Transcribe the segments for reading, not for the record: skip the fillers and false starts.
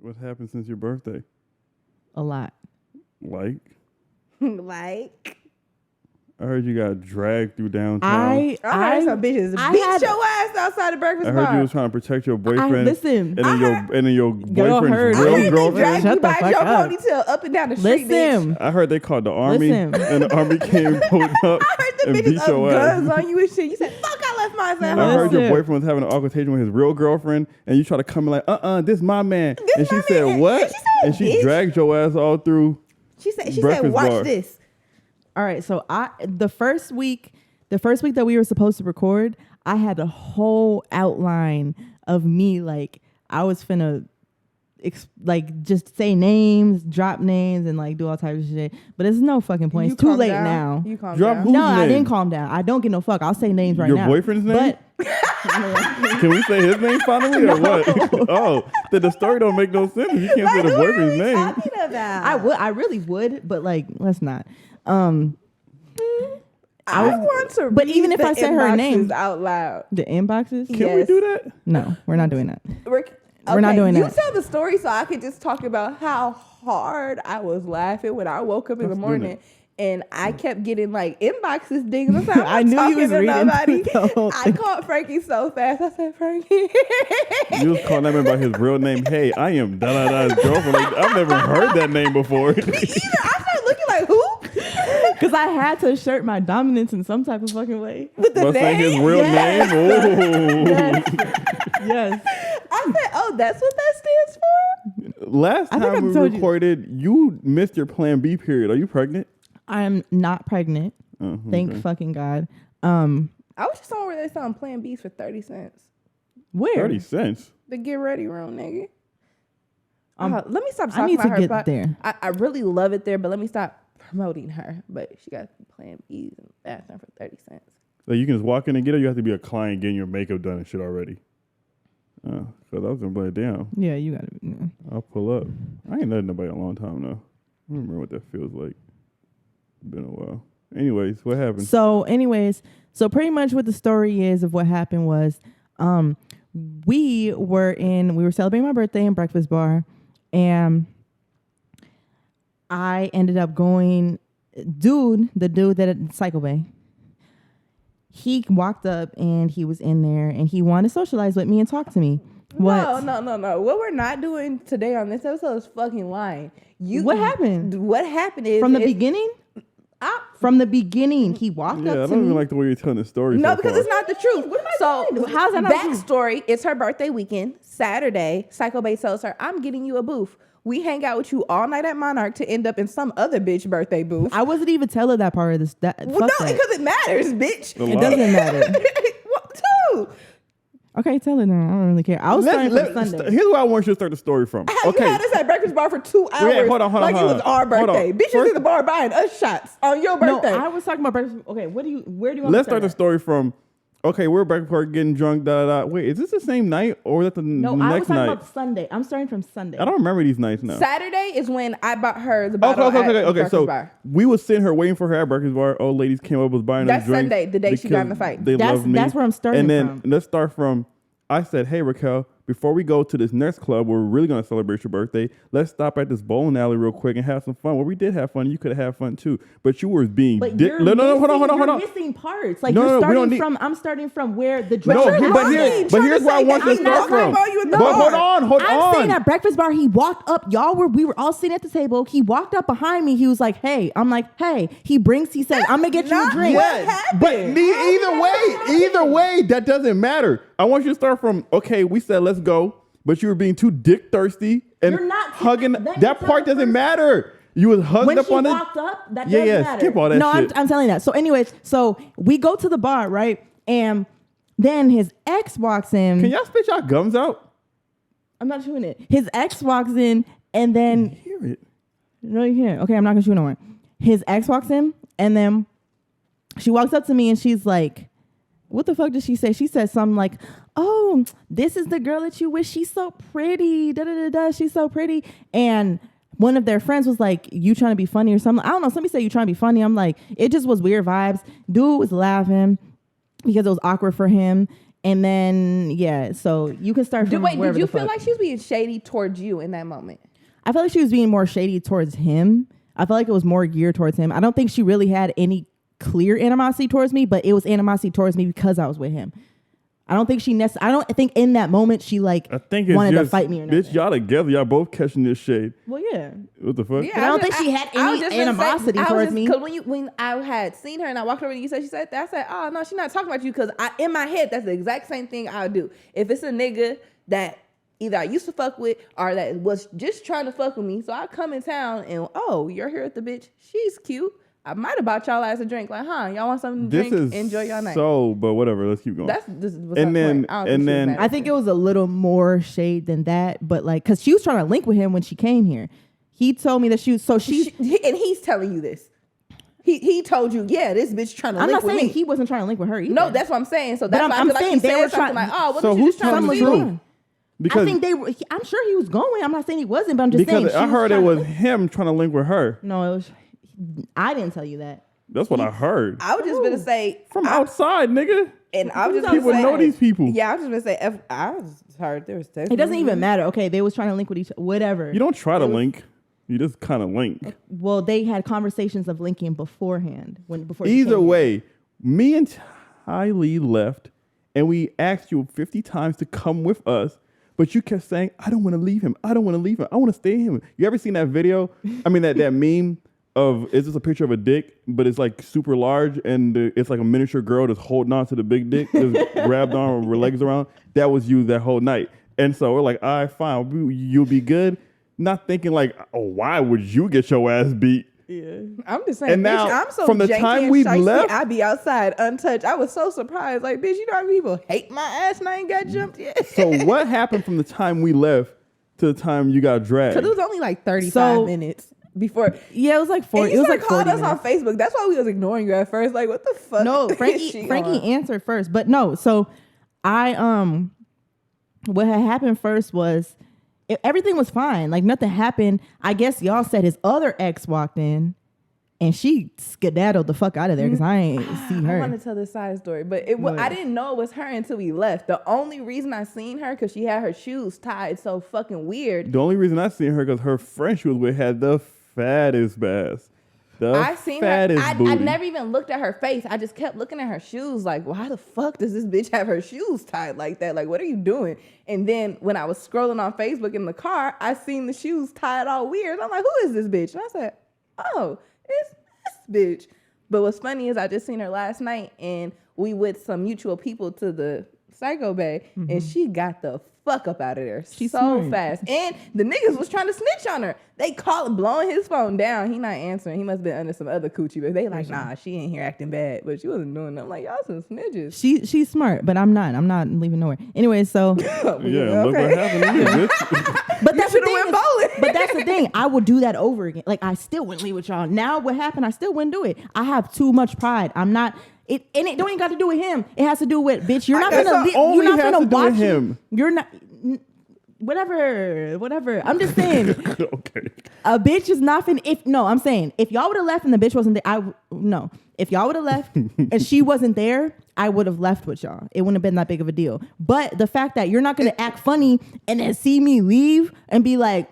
What happened since your birthday? A lot. Like? Like? I heard you got dragged through downtown. I heard some bitches beat your ass outside the breakfast bar. I heard you was trying to protect your boyfriend. Listen. And then your boyfriend's real girlfriend. Dragged you by your ponytail up and down the street, bitch. I heard they called the army. And the army came, pulled up, I heard the and beat bitches your up ass. guns on you and shit. You said, fuck, I left mine at home. I heard your boyfriend was having an altercation with his real girlfriend, and you try to come in like, this my man. And she said, what? And she dragged your ass all through. She said, watch this. All right, so the first week that we were supposed to record, I had a whole outline of me, like I was finna just say names, drop names, and like do all types of shit. But it's no fucking point. It's too late now. You calm down. No, I didn't calm down. I don't get no fuck. I'll say names right now. Your boyfriend's name? But can we say his name finally or what? Oh, the story don't make no sense if you can't say the boyfriend's name. Talking about? I really would, but like let's not. I want to read but even if I say her name out loud. The inboxes? Can we do that? No, we're not doing that. We're not doing that. You tell the story so I could just talk about how hard I was laughing when I woke up in the morning and I kept getting like inboxes dinging. I knew you was reading nobody. I called Frankie so fast. I said, Frankie. You was calling that man by his real name. Hey, I am da-da-da's girlfriend. Like, I've never heard that name before. Me either. I started looking like, who? Because I had to assert my dominance in some type of fucking way. With the saying his real name? Oh. Yes. I said, oh, that's what that stands for? Last time we recorded, you missed your Plan B period. Are you pregnant? I'm not pregnant. Thank fucking God. I was just somewhere where they selling Plan Bs for 30 cents. Where? 30 cents? The get ready room, nigga. Let me stop talking I need about to her. get there. I really love it there, but let me stop promoting her. But she got Plan Bs in the bathroom for 30 cents. Like you can just walk in and get it, or you have to be a client getting your makeup done and shit already. Because I was going to play it down. Yeah, you got to. Yeah. I'll pull up. I ain't let nobody a long time though. I don't remember what that feels like. Been a while. Anyways, what happened? So pretty much what the story is of what happened was we were celebrating my birthday in Breakfast Bar, and I ended up going, the dude that at Cycle Bay, he walked up and he was in there and he wanted to socialize with me and talk to me. What? No. What we're not doing today on this episode is fucking lying. What happened? What happened is... From the beginning? From the beginning, he walked up to me. I don't even like the way you're telling the story. No, because it's not the truth. So, how's that not backstory, it's her birthday weekend. Saturday, Psycho Bay tells her, I'm getting you a booth. We hang out with you all night at Monarch to end up in some other bitch birthday booth. I wasn't even telling that part of this. Because it matters, bitch. It doesn't matter. What, too? Okay, tell it now. I don't really care. I was starting from Sunday. Here's where I want you to start the story from. You had us at Breakfast Bar for 2 hours. Yeah, hold on. It was our birthday. Bitches in the bar buying us shots on your birthday. No, I was talking about breakfast. Okay, where do you want Let's start the story from, okay, we're at Breakfast Bar getting drunk, da-da-da. Wait, is this the same night or is that the next night? No, I was talking about Sunday. I'm starting from Sunday. I don't remember these nights now. Saturday is when I bought her the bottle Okay, so Bar. We was sitting her waiting for her at Breakfast Bar. Old ladies came up, was buying us drinks. That's Sunday, the day she got in the fight. That's where I'm starting from. And then let's start from, I said, hey, Raquel, before we go to this next club where we're really going to celebrate your birthday, let's stop at this bowling alley real quick and have some fun. Well, we did have fun. You could have had fun too. But you were being... hold on. You're missing parts. Like, I'm starting from where the drink... But here's where I want you to start from. But hold on. I'm saying at Breakfast Bar, he walked up. We were all sitting at the table. He walked up behind me. He was like, hey. I'm like, hey. He said, I'm going to get you a drink. But either way, that doesn't matter. I want you to start from, okay, we said let's go, but you were being too dick thirsty and You're not hugging. That part doesn't matter. You was hugged up on it. When she walked up, that doesn't matter. Skip all that shit. No, I'm telling you that. So anyways, we go to the bar, right? And then his ex walks in. Can y'all spit y'all gums out? I'm not chewing it. His ex walks in and then... I hear it. No, you can't. Okay, I'm not going to chew no more. His ex walks in and then she walks up to me and she's like... What the fuck did she say? She said something like, oh, this is the girl that you wish. She's so pretty. Da-da-da-da. She's so pretty. And one of their friends was like, you trying to be funny or something? I don't know. Somebody said you trying to be funny. I'm like, it just was weird vibes. Dude was laughing because it was awkward for him. And then so you can start from Wait, wherever did you the feel fuck. like she was being shady towards you in that moment? I felt like she was being more shady towards him. I felt like it was more geared towards him. I don't think she really had any clear animosity towards me, but it was animosity towards me because I was with him. I don't think I don't think in that moment she like I think it's wanted just, to fight me or nothing. bitch, y'all together, y'all both catching this shade. Well, yeah. What the fuck? Yeah, But I don't think she had any animosity towards me. Because when I had seen her and I walked over and you said she said that, I said, oh no, she's not talking about you, because in my head that's the exact same thing I would do. If it's a nigga that either I used to fuck with or that was just trying to fuck with me, so I come in town and you're here with the bitch, she's cute. I might have bought y'all ass a drink. Like, y'all want something to drink? Enjoy your night. But whatever. Let's keep going. This was and then, I think it was a little more shade than that. But like, cause she was trying to link with him when she came here. He told me that she was, and he's telling you this. He told you, this bitch trying to link with me. I'm not saying he wasn't trying to link with her either. No, that's what I'm saying. So that's why I feel like he said something like, so who's telling the truth? Because I think they were. I'm sure he was going. I'm not saying he wasn't, but I'm just saying. I heard it was him trying to link with her. No, it was. I didn't tell you that. That's what I heard. I was just gonna say from outside, nigga. And I was just people know these people. Yeah, I was just gonna say. I was heard there was. It doesn't even matter. Okay, they was trying to link with each other. Whatever. You don't try to link. You just kind of link. Well, they had conversations of linking beforehand. Before. Either way, me and TyLe left, and we asked you 50 times to come with us. But you kept saying, I don't want to leave him. I don't want to leave him. I want to stay him. You ever seen that video? I mean, that meme of, it's just a picture of a dick, but it's like super large, and it's like a miniature girl that's holding on to the big dick, just grabbed on with her legs around. That was you that whole night. And so we're like, all right, fine. You'll be good. Not thinking like, why would you get your ass beat? Yeah, I'm just saying. And now, I'm so from the time we left, I be outside untouched. I was so surprised. Like, bitch, you know how many people hate my ass and I ain't got jumped yet. So what happened from the time we left to the time you got dragged? Because it was only like 35 minutes before. Yeah, it was like 40. It was like 40 us on Facebook. That's why we was ignoring you at first. Like, what the fuck? No, Frankie answered first, but no. So what had happened first was. Everything was fine. Like nothing happened. I guess y'all said his other ex walked in and she skedaddled the fuck out of there because I ain't see her. I want to tell this side story, but I didn't know it was her until we left. The only reason I seen her because she had her shoes tied so fucking weird. The only reason I seen her because her friend she was with had the fattest ass. I seen her. I never even looked at her face. I just kept looking at her shoes. Like, why the fuck does this bitch have her shoes tied like that? Like, what are you doing? And then when I was scrolling on Facebook in the car, I seen the shoes tied all weird. I'm like, who is this bitch? And I said, oh, it's this bitch. But what's funny is I just seen her last night, and we with some mutual people to the Psycho Bay, and she got the fuck up out of there. She's so fast. And the niggas was trying to snitch on her. They blowing his phone down. He not answering. He must have been under some other coochie, but they like, nah, she ain't here acting bad. But she wasn't doing nothing. Like, y'all some snitches. She's smart, but I'm not. I'm not leaving nowhere. Anyway, so look what happened. But that's the thing. But that's the thing. I would do that over again. Like, I still wouldn't leave with y'all. Now what happened? I still wouldn't do it. I have too much pride. I'm not. It don't even got to do with him. It has to do with, bitch. You're not gonna watch him. You're not. Whatever. I'm just saying. Okay. A bitch is not finna. I'm saying if y'all would have left and the bitch wasn't there, if y'all would have left and she wasn't there, I would have left with y'all. It wouldn't have been that big of a deal. But the fact that you're not gonna act funny and then see me leave and be like,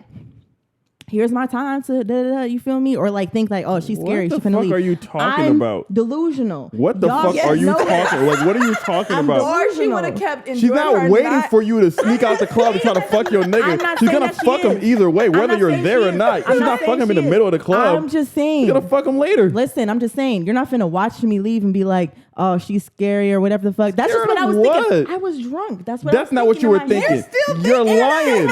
here's my time to you feel me? Or like think like, oh, she's scary. She's finna leave. What the fuck are you talking about? Delusional. What the fuck are you talking? Like, what are you talking about? Or she would have kept enjoying She's not waiting for you to sneak out the club and try to fuck your nigga. She's gonna fuck him either way, whether you're there or not. She's not fucking him in the middle of the club. I'm just saying. She's gonna fuck him later. Listen, I'm just saying. You're not finna watch me leave and be like, oh, she's scary or whatever the fuck. That's just what I was thinking. I was drunk. That's not what you were thinking. You're lying.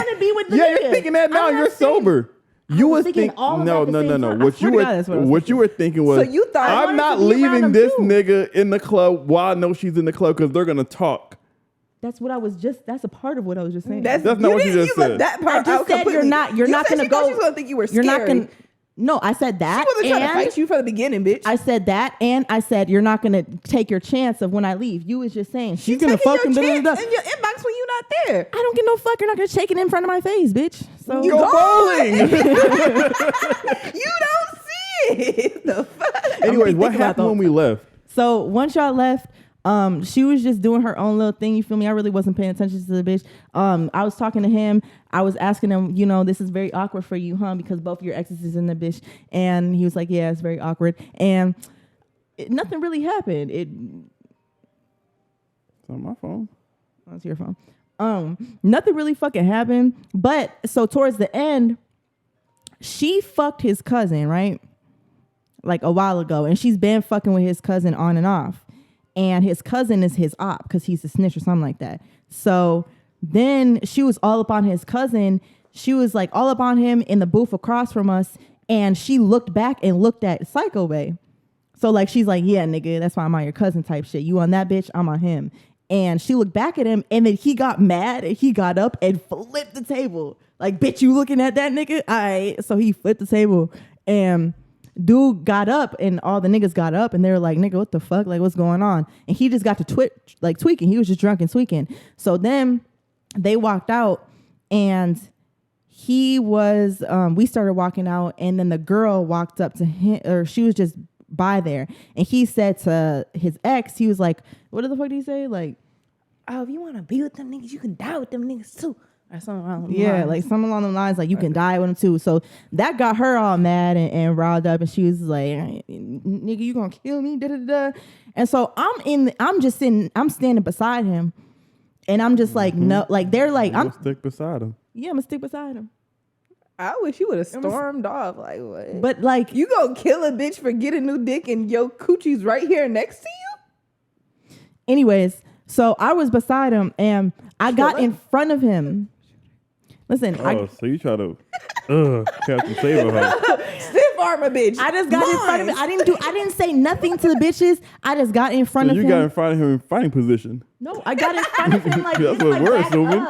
Yeah, you're thinking that now. You're sober. You was thinking no. What you were thinking was, so you thought I'm not leaving this nigga in the club while I know she's in the club because they're gonna talk. That's what I was just. That's a part of what I was just saying. That's not what you just said. That part I just said you're not gonna go. She's gonna think you were scary. You're not gonna. No, I said that. She wasn't trying to fight you from the beginning, bitch. I said that, and I said you're not gonna take your chance of when I leave. You was just saying she's gonna fucking in your inbox when you're not there. I don't get no fuck. You're not gonna shake it in front of my face, bitch. So you go bowling. You don't see it. The fuck. Anyways, what happened when we left? So once y'all left, She was just doing her own little thing. You feel me? I really wasn't paying attention to the bitch. I was talking to him. I was asking him, you know, this is very awkward for you, huh? Because both of your exes is in the bitch. And he was like, yeah, it's very awkward. And nothing really happened. It's on my phone. Oh, it's your phone. Nothing really fucking happened. But so towards the end, she fucked his cousin, right? Like a while ago. And she's been fucking with his cousin on and off. And his cousin is his op because he's a snitch or something like that. So then she was all up on his cousin. She was like all up on him in the booth across from us. And she looked back and looked at Psycho Bae. So like, she's like, yeah, nigga, that's why I'm on your cousin type shit. You on that bitch, I'm on him. And she looked back at him and then he got mad and he got up and flipped the table. Like, bitch, you looking at that nigga? All right. So he flipped the table and dude got up and all the niggas got up and they were like, nigga, what the fuck? Like, what's going on? And he just got to tweaking. He was just drunk and tweaking. So then they walked out and he was, we started walking out and then the girl walked up to him, or she was just by there. And he said to his ex, he was like, what the fuck did he say? Like, oh, if you want to be with them niggas, you can die with them niggas too. Or something along those yeah, lines. like something along the lines, like you can die with him too. So that got her all mad and riled up, and she was like, "Nigga, you gonna kill me?" Da da da. And so I'm standing beside him, and I'm just like, no, like they're like, I'm stick beside him. Yeah, I'm gonna stick beside him. I wish you would have stormed off. Like, what? But like, you gonna kill a bitch for getting a new dick, and your coochie's right here next to you? Anyways, so I was beside him, and I got in front of him. Listen, so you try to Captain Saber her. Stiff arm a bitch. I just got in front of him. I didn't say nothing to the bitches. I just got in front of him. You got in front of him in fighting position. No, I got in front of him like, that's what we're assuming.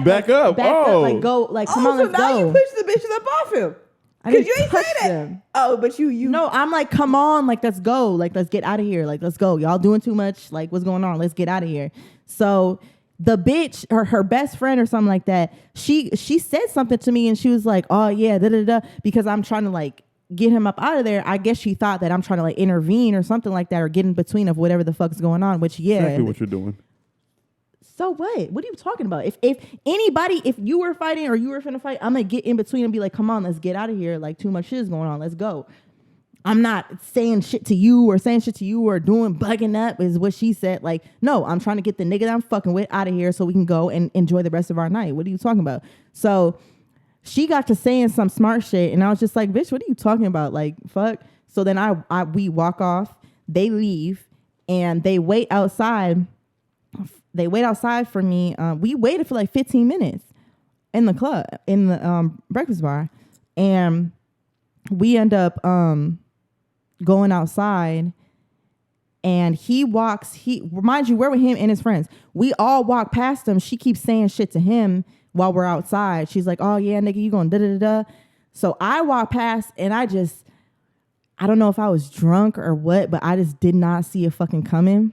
Back up. Like go, like come on, let's go. So now you push the bitches up off him. Because you ain't say that. Them. Oh, but you. No, I'm like, come on, like let's go, like let's get out of here, like let's go. Y'all doing too much. Like what's going on? Let's get out of here. So the bitch, her best friend or something like that, she said something to me and she was like, oh yeah, da da da, because I'm trying to like get him up out of there. I guess she thought that I'm trying to like intervene or something like that, or get in between of whatever the fuck's going on. Which exactly what you're doing. So what? What are you talking about? If you were fighting or you were finna fight, I'm gonna get in between and be like, come on, let's get out of here. Like too much shit is going on. Let's go. I'm not saying shit to you or doing bugging up is what she said. Like, no, I'm trying to get the nigga that I'm fucking with out of here so we can go and enjoy the rest of our night. What are you talking about? So she got to saying some smart shit and I was just like, bitch, what are you talking about? Like, fuck. So then we walk off, they leave and they wait outside. They wait outside for me. We waited for like 15 minutes in the club, in the breakfast bar. And we end up going outside and mind you, we're with him and his friends. We all walk past him. She keeps saying shit to him while we're outside. She's like, oh yeah, nigga, you going da da da. So I walk past and I don't know if I was drunk or what, but I just did not see it fucking coming.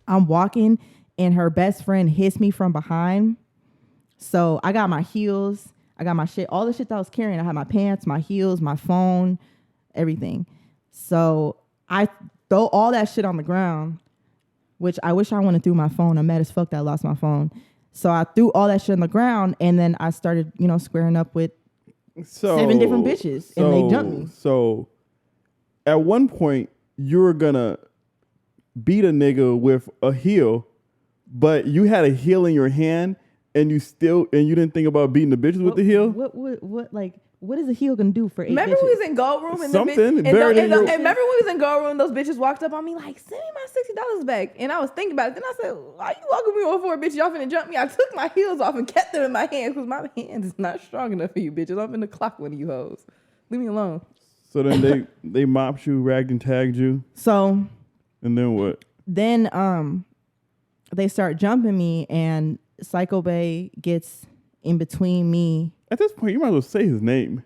I'm walking and her best friend hits me from behind. So I got my heels, I got my shit, all the shit that I was carrying. I had my pants, my heels, my phone, everything. So I throw all that shit on the ground, which I wish I wouldn't have threw my phone. I'm mad as fuck that I lost my phone. So I threw all that shit on the ground and then I started, squaring up with 7 different bitches and they jumped me. So at one point you were gonna beat a nigga with a heel, but you had a heel in your hand and you didn't think about beating the bitches with the heel? What is a heel gonna do for 8 Remember bitches? we was in Gold Room and something and remember we was in Gold Room, those bitches walked up on me like, send me my $60 back. And I was thinking about it. Then I said, why you walking me over for a bitch? Y'all finna jump me. I took my heels off and kept them in my hands because my hands is not strong enough for you bitches. I'm finna clock one of you hoes. Leave me alone. So then they mopped you, ragged and tagged you. So and then what? Then they start jumping me and Psycho Bae gets in between me. At this point, you might as well say his name.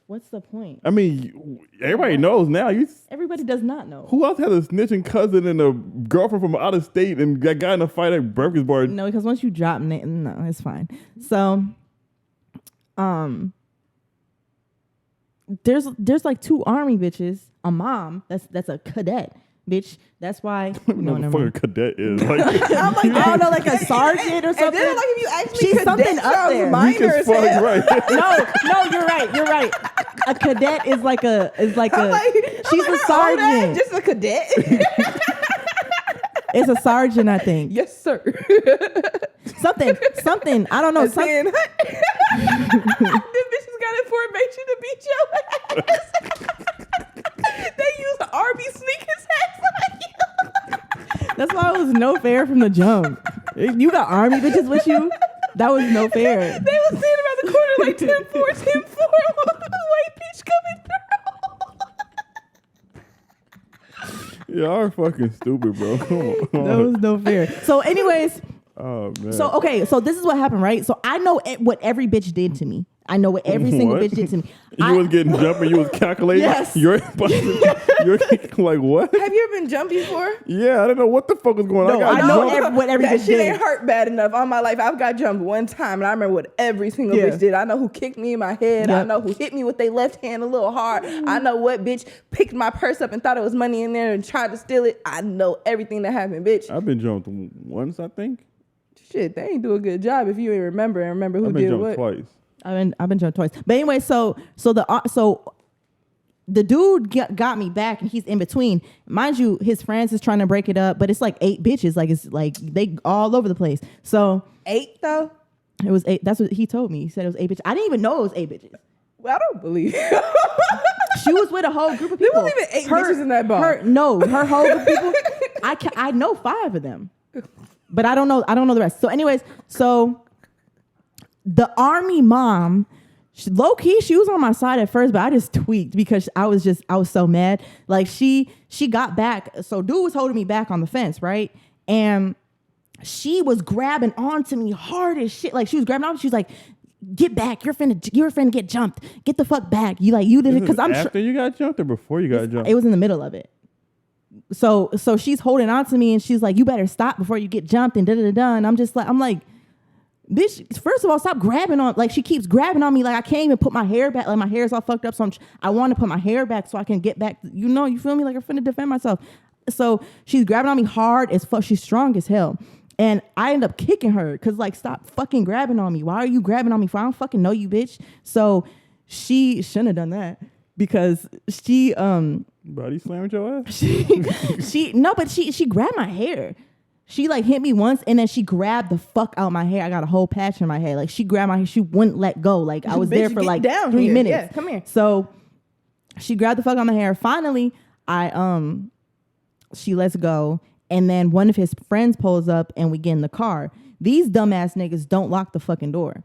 What's the point? I mean, everybody knows now. Everybody does not know. Who else had a snitching cousin and a girlfriend from out of state and got in a fight at Breakfast Bar? No, because once you drop name, no, it's fine. So, there's like 2 army bitches, a mom that's a cadet, bitch. That's why. I don't know what the fuck a cadet is. Like, I'm like, I don't know, like a sergeant or something. And then, like, if you ask me, she's something up there. Minor as hell. right. No, you're right. A cadet is like a she's a sergeant. Just a cadet. It's a sergeant, I think. Yes, sir. Something. I don't know. Them bitches got information to beat your ass. They use Army sneakers hats on you. That's why it was no fair from the jump. You got Army bitches with you? That was no fair. They was standing around the corner like 10-4, 10-4. White bitch coming through. Y'all are fucking stupid, bro. Come on. That was no fair. So anyways. Oh, man. So, okay. So this is what happened, right? So I know what every bitch did to me. I know what every single bitch did to me. You was getting jumped and you was calculating. Yes. You're like, what? Have you ever been jumped before? Yeah, I don't know what the fuck was going on. No, I know what every that bitch shit did. ain't hurt bad enough. All my life, I've got jumped one time, and I remember what every single bitch did. I know who kicked me in my head. Yep. I know who hit me with their left hand a little hard. I know what bitch picked my purse up and thought it was money in there and tried to steal it. I know everything that happened, bitch. I've been jumped once, I think. Shit, they ain't do a good job if you ain't remember who did what. I've been jumped twice. I've been jumped twice. But anyway, so the dude got me back, and he's in between. Mind you, his friends is trying to break it up, but it's like 8 bitches. Like, it's like they all over the place. So 8 though? It was 8. That's what he told me. He said it was 8 bitches. I didn't even know it was 8 bitches. Well, I don't believe it. She was with a whole group of people. There wasn't even 8 bitches in that bar. Her whole group of people. I know 5 of them, but I don't know the rest. So anyways, the Army mom, low key, she was on my side at first, but I just tweaked because I was so mad. Like she got back. So dude was holding me back on the fence, right? And she was grabbing onto me hard as shit. Like she was grabbing on. She was like, "Get back! You're finna get jumped. Get the fuck back! You did it because I'm after you got jumped or before you got jumped." It was in the middle of it. So she's holding on to me and she's like, "You better stop before you get jumped," and And I'm like, bitch, first of all, stop grabbing on. Like she keeps grabbing on me. Like I can't even put my hair back. Like my hair is all fucked up. So I want to put my hair back so I can get back. You feel me? Like I'm finna defend myself. So she's grabbing on me hard as fuck. She's strong as hell. And I end up kicking her because like, stop fucking grabbing on me. Why are you grabbing on me? For I don't fucking know you, bitch. So she shouldn't have done that because she body slammed your ass. She grabbed my hair. She like hit me once and then she grabbed the fuck out my hair. I got a whole patch in my hair. Like she grabbed my hair. She wouldn't let go. Like I was there for like 3 minutes. Yeah, come here. So she grabbed the fuck out my hair. Finally, she lets go. And then one of his friends pulls up and we get in the car. These dumbass niggas don't lock the fucking door,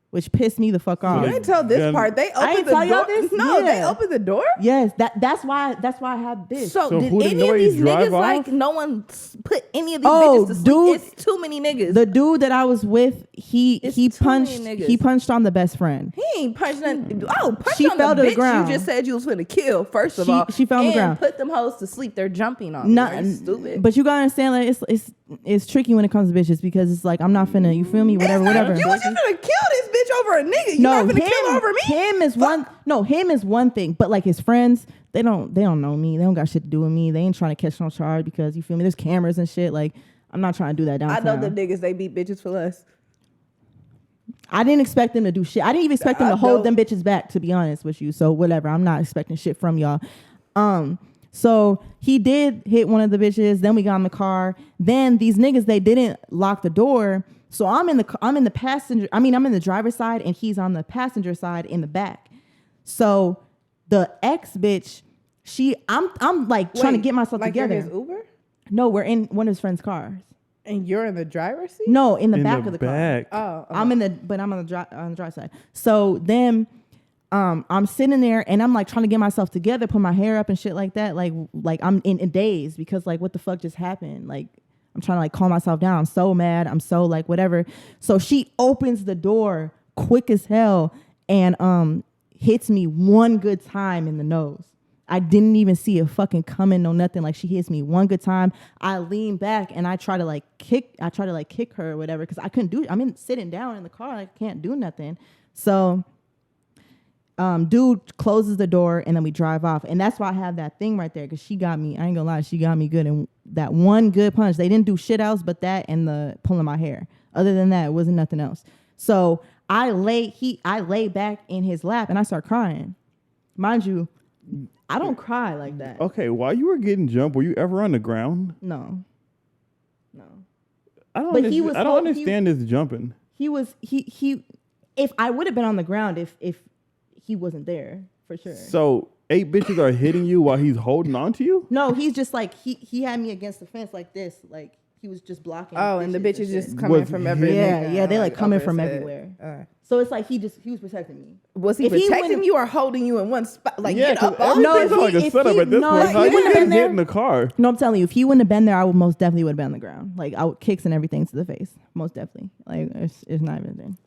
which pissed me the fuck off. You didn't tell this part. They opened the door. No, yeah. They opened the door? Yes, that's why I had this. So did any of these niggas like no one put any of these bitches to sleep? Dude, it's too many niggas. The dude that I was with, he punched on the best friend. He ain't punched nothing. Oh, she on fell the to the bitch ground. You just said you was finna kill. First of all, she fell on the ground. Put them hoes to sleep. They're jumping on. Are you stupid? But you gotta understand, like it's tricky when it comes to bitches because it's like I'm not finna. You feel me? Whatever. You was just finna kill this bitch over a nigga. You not finna kill her over me. Him is one thing, but like his friends, they don't know me. They don't got shit to do with me. They ain't trying to catch no charge because you feel me. There's cameras and shit. Like I'm not trying to do that downtown. I know the niggas, they beat bitches for less. I didn't expect them to do shit. I didn't even expect them to hold them bitches back, to be honest with you. So whatever. I'm not expecting shit from y'all. So he did hit one of the bitches. Then we got in the car. Then these niggas, they didn't lock the door. So I'm in the driver's side and he's on the passenger side in the back. So the ex bitch, I'm like trying to get myself together. Like his Uber? No, we're in one of his friend's cars. And you're in the driver's seat? No, in the back of the car. Oh, okay. I'm on the dry side. So then I'm sitting there and I'm like trying to get myself together, put my hair up and shit like that. Like I'm in a daze because like what the fuck just happened? Like I'm trying to like calm myself down. I'm so mad. I'm so like whatever. So she opens the door quick as hell and hits me one good time in the nose. I didn't even see it fucking coming, no nothing. Like she hits me one good time. I lean back and I try to kick her or whatever because I couldn't do it. I'm sitting down in the car. I can't do nothing. So dude closes the door and then we drive off. And that's why I have that thing right there, because she got me, I ain't gonna lie, she got me good. And that one good punch, they didn't do shit else but that and the pulling my hair. Other than that, it wasn't nothing else. So I lay back in his lap and I start crying. Mind you, I don't cry like that. Okay, while you were getting jumped, were you ever on the ground? No. I don't understand this jumping. He if I would have been on the ground if he wasn't there, for sure. So 8 bitches are hitting you while he's holding on to you? No, he's just like he had me against the fence like this, like he was just blocking. Oh, and the bitches just coming from everywhere. Yeah, they like coming from everywhere. So it's like he was protecting me. Was he protecting you or holding you in one spot? Like, get up. Everything's like a setup at this point. How you didn't get in the car? No, I'm telling you, if he wouldn't have been there, I would most definitely would have been on the ground. Like, I would kicks and everything to the face. Most definitely. Like, it's not even a thing.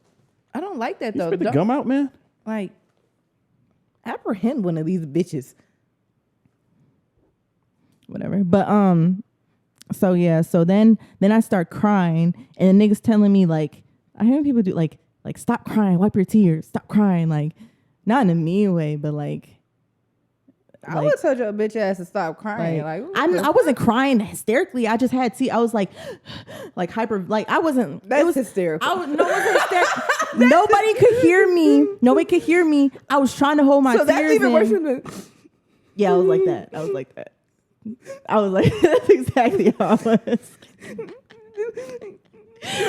I don't like that, though. You spit the gum out, man? Like, apprehend one of these bitches. Whatever. But, so yeah, so then I start crying, and the niggas telling me, like, I hear people do, like, stop crying, wipe your tears, stop crying, like, not in a mean way, but like I would tell your bitch ass to stop crying. I wasn't crying hysterically. I just had I was like hyper, like I wasn't. That's it was hysterical. It wasn't hysterical. Nobody could hear me. Nobody could hear me. I was trying to hold my tears. So that's even worse than Yeah, I was like that. I was like, that's exactly how I was.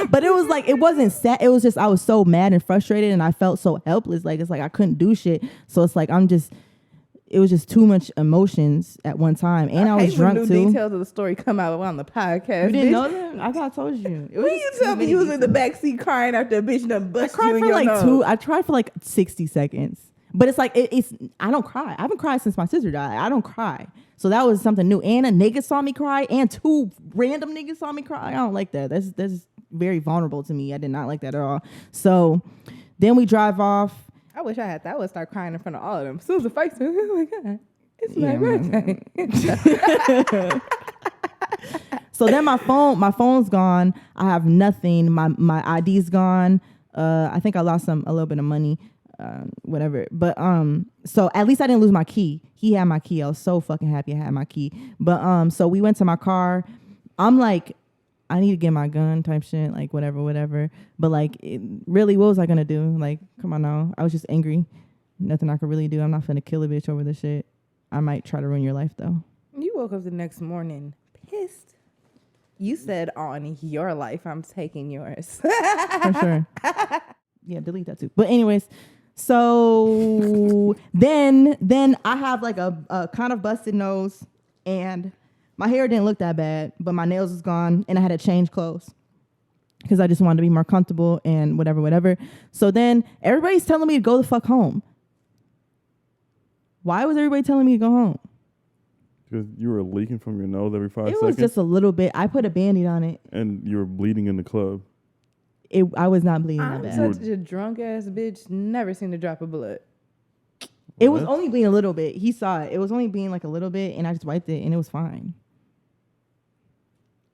But it was like, it wasn't sad. It was just, I was so mad and frustrated and I felt so helpless. Like, it's like I couldn't do shit. So it's like, it was just too much emotions at one time. And I was drunk too. Details of the story come out on the podcast. You didn't know that? I thought I told you. When you tell me you was in the backseat crying after a bitch done bust you in your nose. I cried for like 60 seconds. But it's like, I don't cry. I haven't cried since my sister died. I don't cry. So that was something new. And a nigga saw me cry and 2 random niggas saw me cry. I don't like that. That's very vulnerable to me. I did not like that at all. So then we drive off. I wish I had that. I would start crying in front of all of them. As soon as the fight started, oh my God, it's my birthday. So then my phone's gone. I have nothing. My ID's gone. I think I lost a little bit of money. Whatever. But so at least I didn't lose my key. He had my key. I was so fucking happy I had my key. But so we went to my car. I'm like, I need to get my gun type shit, like whatever. But like, really, what was I gonna do? Like, come on now. I was just angry. Nothing I could really do. I'm not finna kill a bitch over this shit. I might try to ruin your life though. You woke up the next morning pissed. You said, on your life, I'm taking yours. For sure. Yeah, delete that too. But anyways, so then I have like a kind of busted nose, and my hair didn't look that bad, but my nails was gone, and I had to change clothes because I just wanted to be more comfortable and whatever. So then everybody's telling me to go the fuck home. Why was everybody telling me to go home? Because you were leaking from your nose every 5 seconds? It was just a little bit. I put a Band-Aid on it. And you were bleeding in the club. I was not bleeding that bad. I'm such a drunk ass bitch. Never seen a drop of blood. It was only bleeding a little bit. He saw it. It was only bleeding like a little bit, and I just wiped it, and it was fine.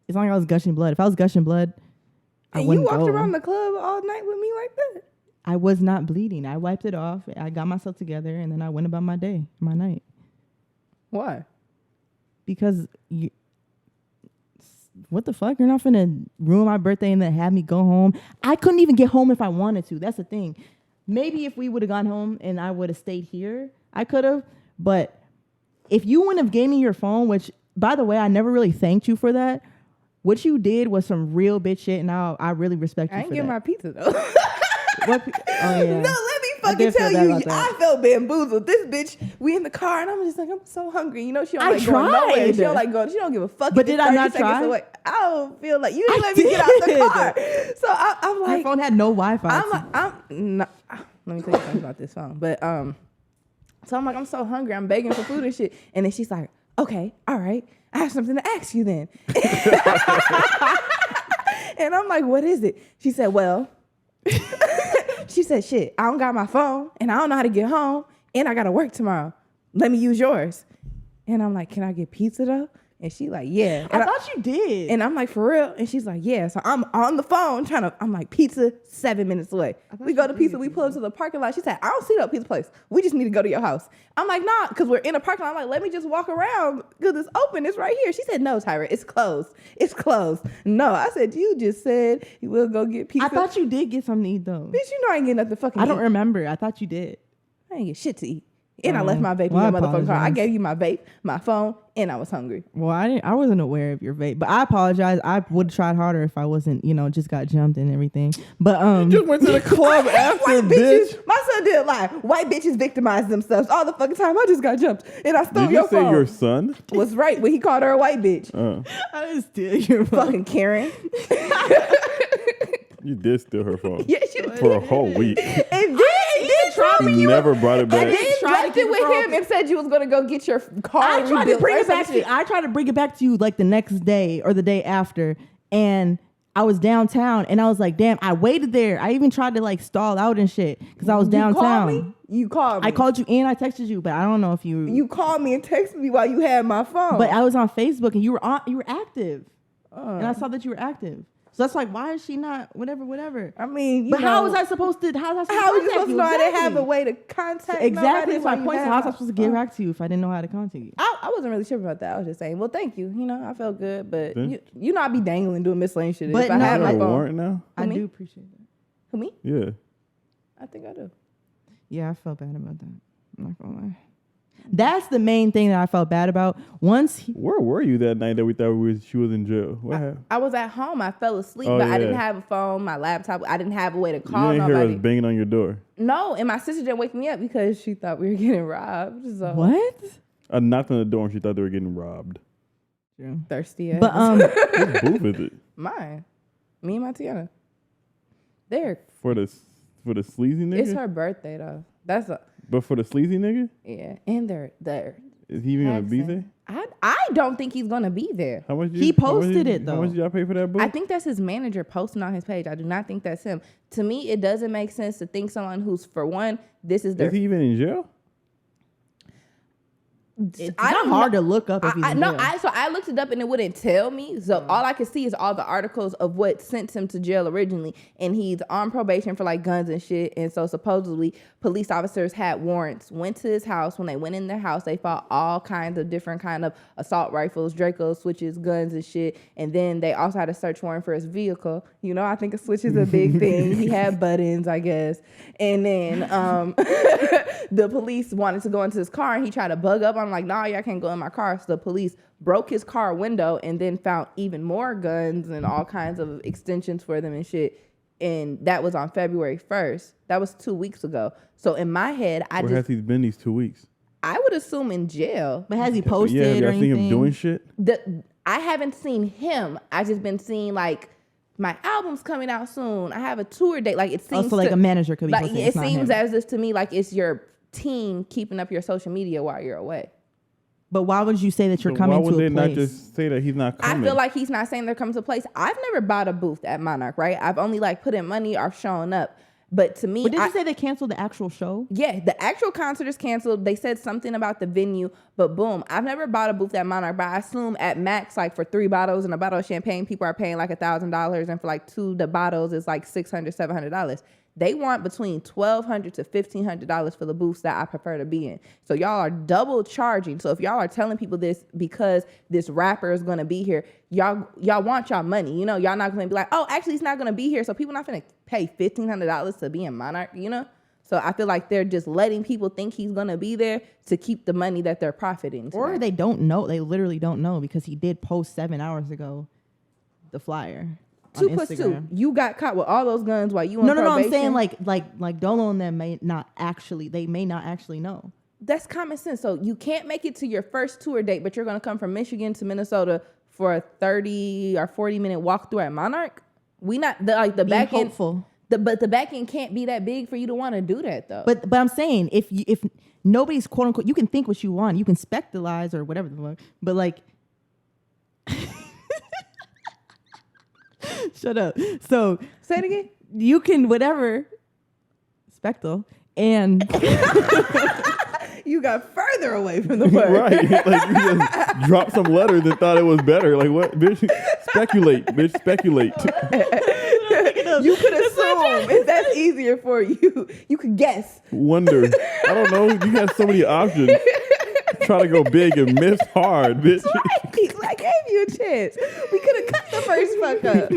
It's not like I was gushing blood. If I was gushing blood, I wouldn't go. And you walked around the club all night with me like that? I was not bleeding. I wiped it off. I got myself together, and then I went about my day, my night. Why? Because what the fuck? You're not finna ruin my birthday and then have me go home. I couldn't even get home if I wanted to. That's the thing. Maybe if we would have gone home and I would have stayed here, I could have. But if you wouldn't have gave me your phone, which, by the way, I never really thanked you for that. What you did was some real bitch shit, and I really respect you for that. I ain't get my pizza, though. Oh, yeah. No, let me fucking tell you, I felt bamboozled. This bitch, we in the car, and I'm just like, I'm so hungry. You know, she don't like going nowhere. She don't give a fuck. But did I not try? Away. I don't feel like you didn't let me get out the car. So I'm like, my phone had no Wi-Fi. Let me tell you something about this phone. But so I'm like, I'm so hungry. I'm begging for food and shit. And then she's like, okay, all right, I have something to ask you then. And I'm like, what is it? She said, well. She said, shit, I don't got my phone, and I don't know how to get home, and I got to work tomorrow. Let me use yours. And I'm like, can I get pizza, though? And she like, yeah. I thought you did. And I'm like, for real? And she's like, yeah. So I'm on the phone I'm like, pizza 7 minutes away. We go to pizza, we pull up to the parking lot. She said, I don't see no pizza place. We just need to go to your house. I'm like, nah, because we're in a parking lot. I'm like, let me just walk around because it's open. It's right here. She said, no, Tyra, it's closed. It's closed. No, I said, you just said you will go get pizza. I thought you did get something to eat though. Bitch, you know I ain't getting nothing fucking I don't remember. I thought you did. I ain't get shit to eat. And I left my vape in your motherfucking car. I gave you my vape, my phone, and I was hungry. Well, I wasn't aware of your vape, but I apologize. I would have tried harder if I wasn't, just got jumped and everything. But you just went to the club after, white bitch. My son did lie. White bitches victimize themselves all the fucking time. I just got jumped and I stole your phone. Did you say your son was right when he called her a white bitch? I didn't steal your phone. Fucking Karen. You did steal her phone. Yes, you for a whole week. And then you never brought it back. And then left it with him and said you was gonna go get your car. I tried to bring it back to you. I tried to bring it back to you like the next day or the day after, and I was downtown and I was like, damn, I waited there. I even tried to like stall out and shit because I was downtown. You called me. I called you and I texted you, but I don't know if you. You called me and texted me while you had my phone. But I was on Facebook and you were active, and I saw that you were active. So that's like, why is she not? Whatever. I mean, but how was I supposed to? How was I supposed to know? I didn't have a way to contact. Exactly. That's my point. So how was I supposed to get back to you if I didn't know how to contact you? I wasn't really sure about that. I was just saying, well, thank you. I felt good, but you know, I be dangling doing miscellaneous shit. But if I had my phone warrant now. I do appreciate that. Who, me? Yeah. I think I do. Yeah, I felt bad about that. I'm not gonna lie. That's the main thing that I felt bad about. Where were you that night that we thought she was in jail? What happened? I was at home. I fell asleep, but I didn't have a phone, my laptop. I didn't have a way to call nobody. You didn't hear us banging on your door? No, and my sister didn't wake me up because she thought we were getting robbed. So. What? I knocked on the door and she thought they were getting robbed. Yeah. Thirsty ass. But whose booth is it? Mine. Me and my Tiana. There. For the sleazy nigga? It's her birthday though. But for the sleazy nigga? Yeah. And they're Is he even gonna be there? I don't think he's gonna be there. How much? He posted it though. How much did y'all pay for that booth? I think that's his manager posting on his page. I do not think that's him. To me, it doesn't make sense to think someone who's, for one, this is their. Is he even in jail? It's not hard to look up if he's in jail. So I looked it up and it wouldn't tell me. So all I could see is all the articles of what sent him to jail originally. And he's on probation for like guns and shit. And so supposedly police officers had warrants, went to his house. When they went in their house, they found all kinds of different kind of assault rifles, Draco switches, guns and shit. And then they also had a search warrant for his vehicle. I think a switch is a big thing. He had buttons, I guess. And then the police wanted to go into his car and he tried to bug up. I'm like, nah, y'all can't go in my car. So the police broke his car window and then found even more guns and all kinds of extensions for them and shit. And that was on February 1st. That was 2 weeks ago. So in my head, Where has he been these 2 weeks? I would assume in jail. But has he posted or anything? Have you seen him doing shit? I haven't seen him. I just been seeing like my album's coming out soon. I have a tour date. Like it seems also like a manager could be like posting. It seems as if to me like it's your team keeping up your social media while you're away. But why would you say that you're coming to a place? Why would they not just say that he's not coming? I feel like he's not saying they're coming to a place. I've never bought a booth at Monarch, right? I've only like put in money or shown up. But to me, but did you say they canceled the actual show? Yeah, the actual concert is canceled. They said something about the venue, but boom, I've never bought a booth at Monarch, but I assume at max, like for 3 bottles and a bottle of champagne, people are paying like $1,000, and for like 2 the bottles is like $600, $700. They want between $1,200 to $1,500 for the booths that I prefer to be in. So y'all are double charging. So if y'all are telling people this because this rapper is gonna be here, y'all want y'all money. Y'all not gonna be like, oh, actually he's not gonna be here, so people not gonna pay $1,500 to be in Monarch. So I feel like they're just letting people think he's gonna be there to keep the money that they're profiting. Or they don't know. They literally don't know because he did post 7 hours ago the flyer. 2+2. You got caught with all those guns while you on probation. No. I'm saying like Dolo and them may not actually know. That's common sense. So you can't make it to your first tour date, but you're gonna come from Michigan to Minnesota for a 30 or 40 minute walk through at Monarch. We not the back end. But the back end can't be that big for you to want to do that though. But I'm saying if nobody's quote unquote, you can think what you want, you can spectalize or whatever the fuck, but like. Shut up. So say it again. You can whatever spectral and you You got further away from the word. Right. Like you just dropped some letters and thought it was better. Like what? Bitch, speculate. Bitch, speculate. You could assume if that's easier for you. You could guess. Wonder. I don't know. You got so many options. Try to go big and miss hard, bitch. Right. I gave you a chance. We could have cut the first fuck up.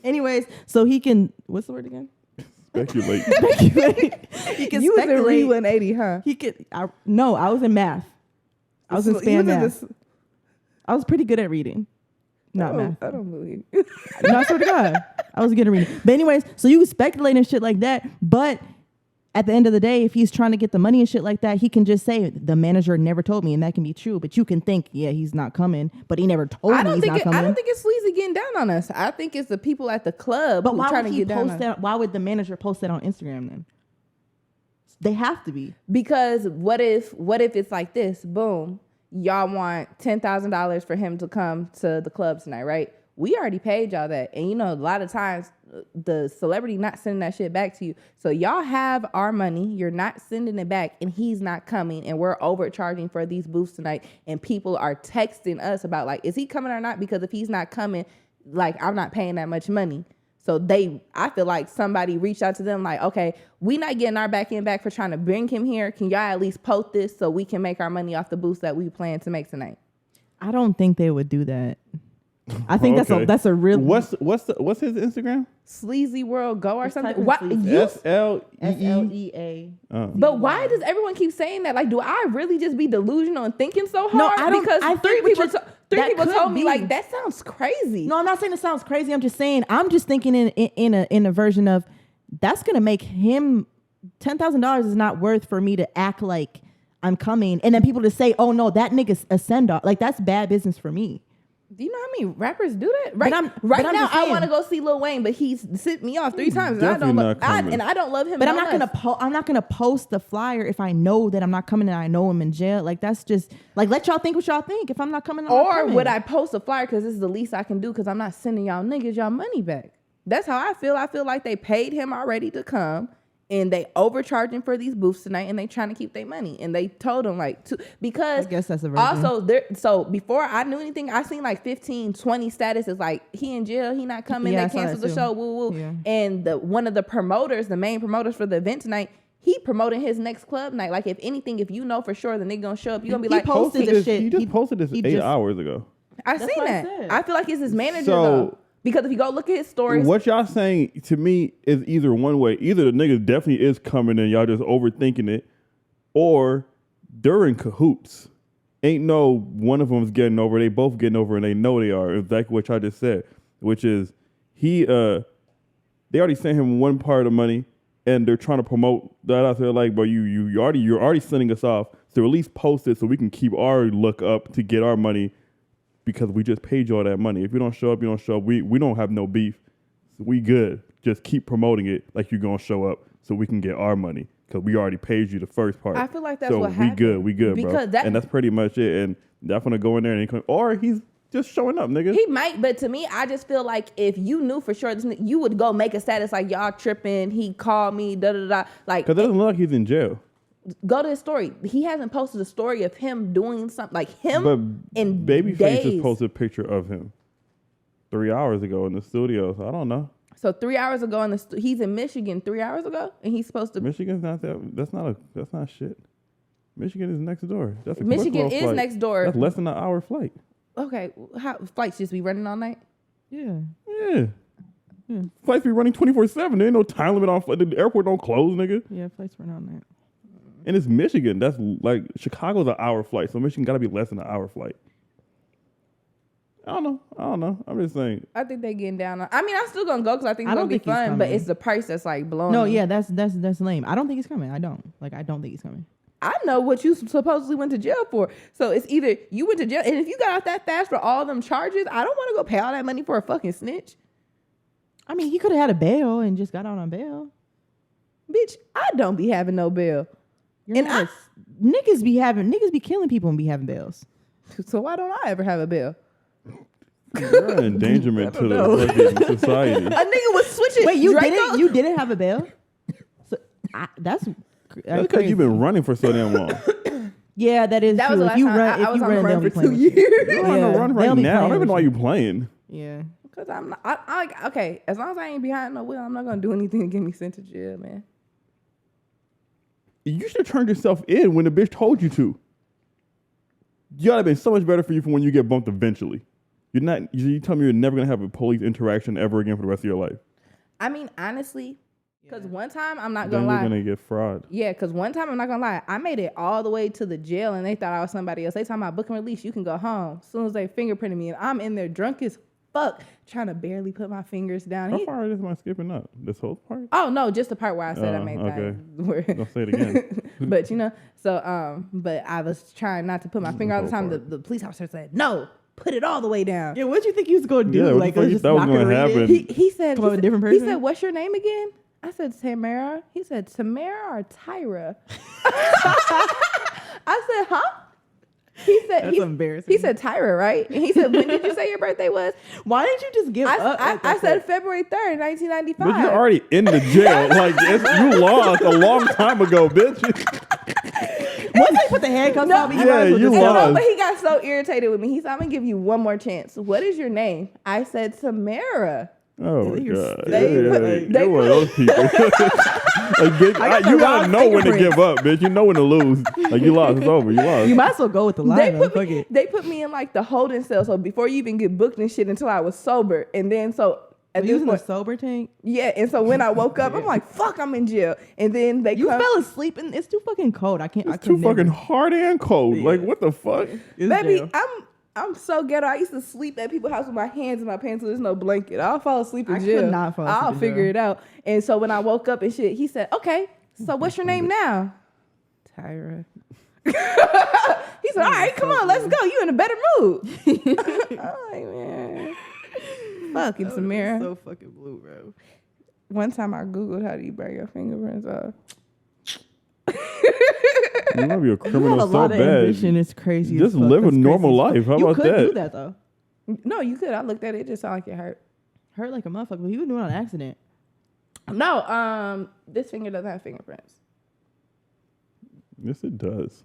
Anyways, so he can. What's the word again? Speculate. He can You was in speculate. Re 180, huh? He could. No, I was in math. I was in span math. I was pretty good at reading. Not math. I don't believe you. No, I swear to God, I was good at reading. But anyways, so you can speculate and shit like that. But at the end of the day, if he's trying to get the money and shit like that, he can just say the manager never told me, and that can be true. But you can think, yeah, he's not coming, but he never told me he's not coming. I don't think it's Sleazy getting down on us. I think it's the people at the club but who why trying would to he get down post that? Why would the manager post that on Instagram then? They have to be. Because what if it's like this? Boom. Y'all want $10,000 for him to come to the club tonight, right? We already paid y'all that. And you know, a lot of times the celebrity not sending that shit back to you. So y'all have our money. You're not sending it back and he's not coming. And we're overcharging for these booths tonight. And people are texting us about like, is he coming or not? Because if he's not coming, like I'm not paying that much money. So I feel like somebody reached out to them like, okay, we not getting our back end back for trying to bring him here. Can y'all at least post this so we can make our money off the booths that we plan to make tonight? I don't think they would do that. I think that's a real. What's his Instagram? Sleazy World Go or Just something. type in What Sleazy. SLEE. SLEA. But why does everyone keep saying that? Like, do I really just be delusional and thinking so hard? No, I don't. Because I three think people told me be. like that sounds crazy. No, I'm not saying it sounds crazy. I'm just saying I'm just thinking in a version of that's gonna make him $10,000 is not worth for me to act like I'm coming, and then people to say, oh no, that nigga's a send off. Like that's bad business for me. Do you know how many rappers do that? Right, I'm now, just I saying. want to go see Lil Wayne, but he's sent me off 3 times, and I Definitely don't not coming. I don't love him. But I'm not gonna post the flyer if I know that I'm not coming and I know I'm in jail. Like that's just like let y'all think what y'all think. If I'm not coming, I'm not Or coming. would I post a flyer because this is the least I can do because I'm not sending y'all niggas y'all money back? That's how I feel. I feel like they paid him already to come. And they overcharging for these booths tonight, and they trying to keep their money. And they told him because I guess that's a version. also so before I knew anything, I seen like 15, 20 statuses like he in jail, he not coming. Yeah, I they saw canceled that the too. show, woo woo. Yeah. And one of the promoters, the main promoters for the event tonight, he promoting his next club night. Like if anything, if you know for sure the nigga gonna show up, you gonna be like, posted this shit. He just posted this 8 hours ago. I That's seen what I that. said. I feel like it's his manager So- though. Because if you go look at his stories, What y'all saying to me is either one way. Either the nigga definitely is coming and y'all just overthinking it, or they're in cahoots. Ain't no one of them's getting over. They both getting over and they know they are. Exactly what y'all just said, which is they already sent him one part of the money and they're trying to promote that out there. Like, but you're already sending us off. So at least post it so we can keep our look up to get our money. Because we just paid you all that money. If you don't show up, you don't show up. We don't have no beef. So we good. Just keep promoting it like you're going to show up so we can get our money. Because we already paid you the first part. I feel like that's so what happened. We good, because bro. And that's pretty much it. And that's going to go in there and come, or he's just showing up, nigga. He might, but to me, I just feel like if you knew for sure, you would go make a status like y'all tripping. He called me, da da da. Like, Because it doesn't look like he's in jail. Go to his story. He hasn't posted a story of him doing something like him. But in Babyface days. just posted a picture of him 3 hours ago in the studio. So I don't know. So 3 hours ago he's in Michigan 3 hours ago, and he's supposed to. Michigan's not that. That's not shit. Michigan is next door. That's a Michigan quick little is flight. next door. That's less than an hour flight. Okay, how flights just be running all night? Yeah. Yeah. Flights be running 24/7. There ain't no time limit on flight. The airport don't close, nigga. Yeah, flights run on that. And it's Michigan. That's like Chicago's an hour flight, so Michigan got to be less than an hour flight. I don't know. I'm just saying. I think they getting down on. I mean, I'm still gonna go because I think it's I gonna don't be think he's fun, but coming. it's the price that's like blowing. No, me. yeah, that's lame. I don't think he's coming. I don't think he's coming. I know what you supposedly went to jail for. So it's either you went to jail, and if you got out that fast for all them charges, I don't want to go pay all that money for a fucking snitch. I mean, he could have had a bail and just got out on bail. Bitch, I don't be having no bail. And niggas be killing people and be having bails. So why don't I ever have a bail? You're an endangerment to the fucking society. A nigga was switching. Wait, you Draco? didn't have a bail? So that's That's because you've been running for so damn long. Yeah, that is That true. was the If last you time run, I was on the run for 2 years. years. You're on the run right now. I don't even know why you playing. Yeah. Because I'm not, okay, as long as I ain't behind no wheel, I'm not going to do anything to get me sent to jail, man. You should have turned yourself in when the bitch told you to. You ought to have been so much better for you for when you get bumped eventually. You tell me you're never going to have a police interaction ever again for the rest of your life. I mean, honestly, because one time, I'm not going to lie. You're going to get fraud. Yeah, because one time, I'm not going to lie. I made it all the way to the jail, and they thought I was somebody else. They talking about book and release. You can go home. As soon as they fingerprinted me, and I'm in there drunk as fuck, trying to barely put my fingers down. How far am I skipping up? This whole part? Oh, no, just the part where I said I made okay. that. Don't say it again. But, but I was trying not to put my finger all the time. The police officer said, no, put it all the way down. Yeah, what you think he was going to do? Yeah, like, what just that was not going to happen? He said, come up with a different person? He said, what's your name again? I said, Tamara. He said, Tamara or Tyra? I said, huh? He said, that's embarrassing. He said, Tyra, right? And he said, when did you say your birthday was? Why didn't you just give up? I said February 3rd, 1995. But you're already in the jail. You lost a long time ago, bitch. Once they put the handcuffs on me, you lost. But he got so irritated with me. He said, I'm going to give you one more chance. What is your name? I said, Tamara. Oh, my God. They one of those people. Bitch, you got to know when to give up, bitch. You know when to lose. Like, you lost. It's over. You lost. You might as well go with the line. They put me in, like, the holding cell. So before you even get booked and shit until I was sober. And then, so... At this point, a sober tank? Yeah, and so when I woke up, I'm like, fuck, I'm in jail. And then they fell asleep, and it's too fucking cold. It's too fucking hard and cold. Yeah. Like, what the fuck? Baby, I'm so ghetto. I used to sleep at people's house with my hands in my pants so there's no blanket. I'll fall asleep in jail. I could not fall asleep I'll figure it out. And so when I woke up and shit, he said, okay, so what's your name now? Tyra. He said, all right, come on, let's go. You in a better mood. I'm like, man. Fucking Samara. So fucking blue, bro. One time I Googled how do you burn your fingerprints off. You want to be a criminal so bad. It's crazy. Just live a normal life. How about that? You could do that though. No, you could. I looked at it. It just sounded like it hurt. Hurt like a motherfucker. But you would do it on accident. No, this finger doesn't have fingerprints. Yes, it does.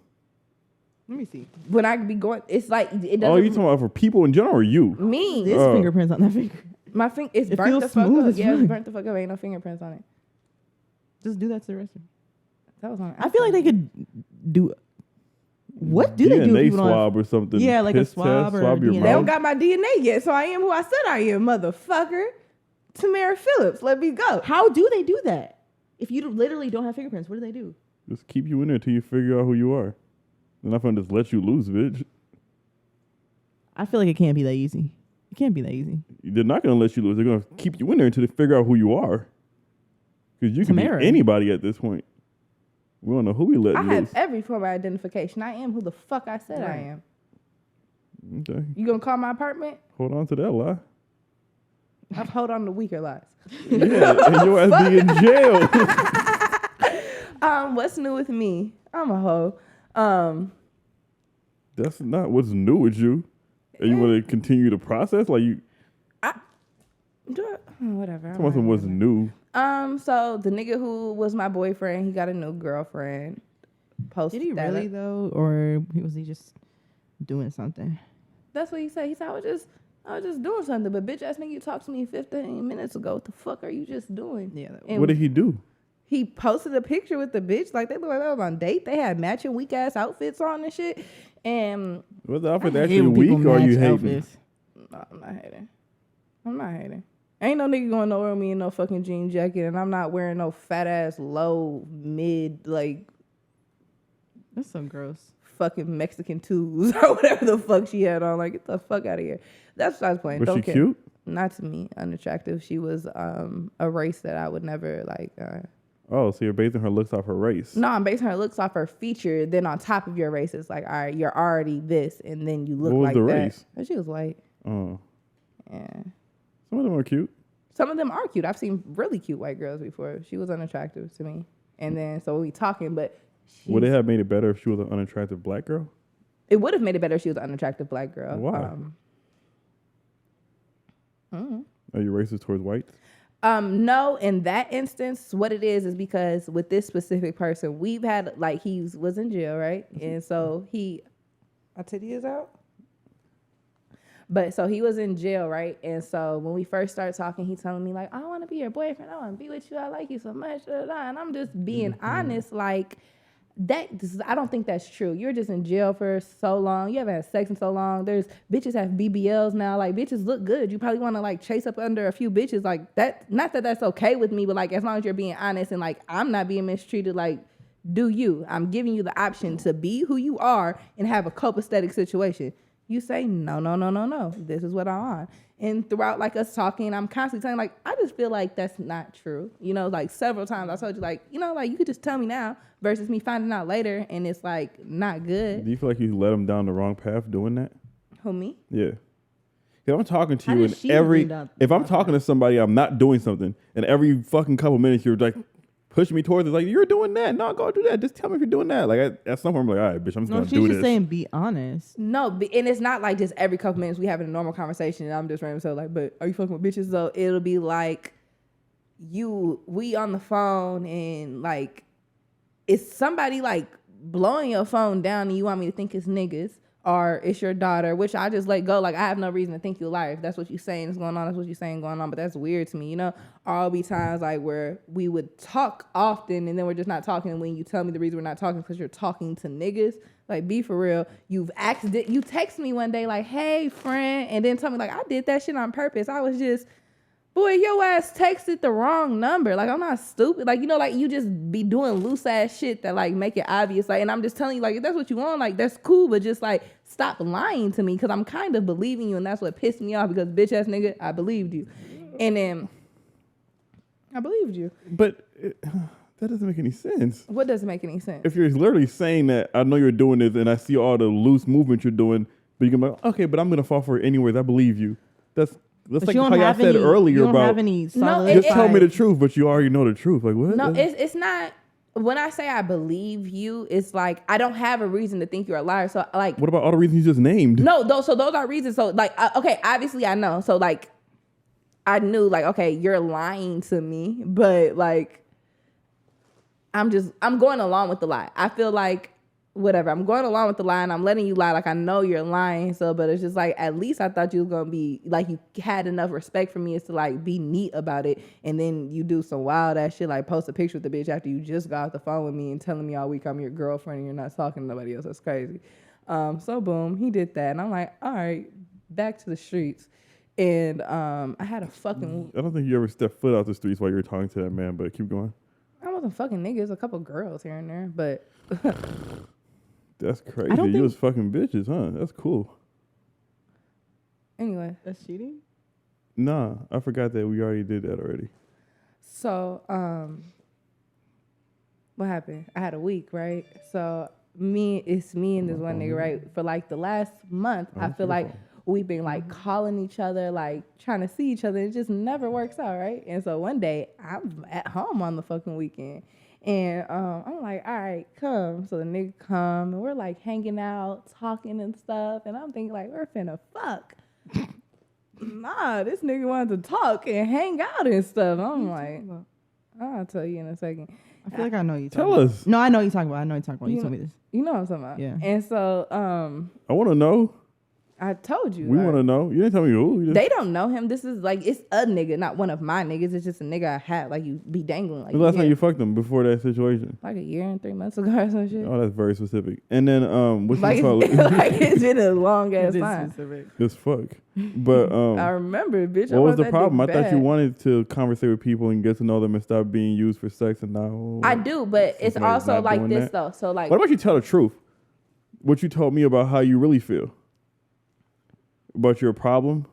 Let me see. When I be going, it's like it doesn't. Oh, you talking about for people in general or you? Me. There's fingerprints on that finger. My finger, it's it burnt feels the fuck smooth up. as Yeah, fuck. it's burnt the fuck up. Ain't no fingerprints on it. Just do that to the rest of them. That was on. I feel like they could do. What do they do? DNA swab or something. Yeah, like a swab test, or swab your DNA. mouth. They don't got my DNA yet, so I am who I said I am, motherfucker. Tamara Phillips, let me go. How do they do that? If you literally don't have fingerprints, what do they do? Just keep you in there until you figure out who you are. They're not gonna just let you lose, bitch. I feel like it can't be that easy. It can't be that easy. They're not gonna let you lose. They're gonna keep you in there until they figure out who you are. Because you can be anybody at this point. We don't know who we let I loose. have every form of identification. I am who the fuck I said I am. Okay. You gonna call my apartment? Hold on to that lie. I've hold on to weaker lies. Yeah, and your ass be in jail. What's new with me? I'm a hoe. That's not what's new with you. And you want to continue the process? Like you... Whatever. Someone what's new. So the nigga who was my boyfriend, he got a new girlfriend. Did he really though, or was he just doing something? That's what he said. He said I was just doing something. But bitch ass nigga, you talked to me 15 minutes ago. What the fuck are you just doing? Yeah. What did he do? He posted a picture with the bitch. Like they looked like they was on a date. They had matching weak ass outfits on and shit. And was the outfit actually weak or are you hating? Outfits. No, I'm not hating. Ain't no nigga going nowhere with me in no fucking jean jacket, and I'm not wearing no fat ass low mid like. That's so gross. Fucking Mexican tools or whatever the fuck she had on. Like, get the fuck out of here. That's what I was playing. Was Don't she care. cute? Not to me, unattractive. She was a race that I would never like. Oh, so you're basing her looks off her race? No, I'm basing her looks off her feature. Then on top of your race, it's like, all right, you're already this, and then you look what was like the that. Race? And she was white. Oh, yeah. Some of them are cute. Some of them are cute. I've seen really cute white girls before. She was unattractive to me, and then so we talking, but would it have made it better if she was an unattractive black girl? It would have made it better if she was an unattractive black girl. Why? Are you racist towards whites? No, in that instance, what it is because with this specific person, we've had like he was in jail, right? And so my titty is out. But so he was in jail, right? And so when we first started talking, he telling me like, I want to be your boyfriend. I want to be with you. I like you so much. And I'm just being honest, like I don't think that's true. You're just in jail for so long. You haven't had sex in so long. There's bitches have BBLs now. Like bitches look good. You probably want to like chase up under a few bitches like that. Not that that's okay with me, but like as long as you're being honest and like I'm not being mistreated, like do you? I'm giving you the option to be who you are and have a copacetic situation. You say, no. This is what I want. And throughout like us talking, I'm constantly saying like, I just feel like that's not true. You know, like several times I told you like, you know, like you could just tell me now versus me finding out later and it's like not good. Do you feel like you led him down the wrong path doing that? Who, me? Yeah. If I'm talking to you and if I'm talking to somebody, I'm not doing something and every fucking couple minutes you're like, pushing me towards it, like you're doing that. No, go do that. Just tell me if you're doing that. Like at some point, I'm like, all right, bitch, I'm just gonna do this. She's just saying, be honest. No, and it's not like just every couple minutes we having a normal conversation, and I'm just random. So like, but are you fucking with bitches? So it'll be like, we on the phone, and like, it's somebody like blowing your phone down, and you want me to think it's niggas. Or it's your daughter, which I just let go. Like, I have no reason to think you're a liar. If that's what you're saying is going on, that's what you're saying going on. But that's weird to me, you know? I'll be times, like, where we would talk often, and then we're just not talking. And when you tell me the reason we're not talking because you're talking to niggas, like, be for real. You text me one day, like, hey, friend, and then tell me, like, I did that shit on purpose. I was just... Boy, your ass texted the wrong number. Like, I'm not stupid. Like, you know, like, you just be doing loose-ass shit that, like, make it obvious. Like, and I'm just telling you, like, if that's what you want, like, that's cool. But just, like, stop lying to me because I'm kind of believing you. And that's what pissed me off because, bitch-ass nigga, I believed you. And then I believed you. But that doesn't make any sense. What doesn't make any sense? If you're literally saying that, I know you're doing this and I see all the loose movement you're doing, but you can be like, okay, but I'm going to fall for it anyways. I believe you. That's like how y'all said earlier about, just tell me the truth, but you already know the truth. Like, what? No, it's not. When I say I believe you, it's like, I don't have a reason to think you're a liar. So, like. What about all the reasons you just named? No, those are reasons. So, like, okay, obviously I know. So, like, I knew, like, okay, you're lying to me. But, like, I'm going along with the lie. I feel like, whatever, I'm going along with the lie and I'm letting you lie. Like, I know you're lying. So, but it's just like, at least I thought you was going to be, like, you had enough respect for me as to, like, be neat about it. And then you do some wild ass shit, like post a picture with the bitch after you just got off the phone with me and telling me all week I'm your girlfriend and you're not talking to nobody else. That's crazy. So boom, he did that. And I'm like, all right, back to the streets. And I had a fucking... I don't think you ever stepped foot out the streets while you were talking to that man, but keep going. I wasn't fucking niggas, a couple girls here and there, but... That's crazy. You was fucking bitches, huh? That's cool. Anyway. That's cheating? Nah, I forgot that we already did that already. So, what happened? I had a week, right? So, it's me and this one nigga, right? For like the last month, I feel like we've been like calling each other, like trying to see each other. It just never works out, right? And so one day, I'm at home on the fucking weekend. And I'm like, all right, come. So the nigga come, and we're like hanging out, talking and stuff. And I'm thinking like, we're finna fuck. Nah, this nigga wanted to talk and hang out and stuff. I'm like, I'll tell you in a second. I feel like I know you. Tell us. No, I know you talking about. You told me this. You know what I'm talking about. Yeah. And so, I want to know. I told you. We want to know. You didn't tell me who. They don't know him. This is like, it's a nigga, not one of my niggas. It's just a nigga I had. Like, you be dangling. Like, the last time you fucked him before that situation? Like a year and 3 months ago or some shit. Oh, that's very specific. And then, what's like, like it's been a long ass time. It's fuck. But I remember, bitch. What was the problem? I thought you wanted to conversate with people and get to know them and stop being used for sex. And now I do, but it's also like this though. So like, what about you tell the truth? What you told me about how you really feel about your problem,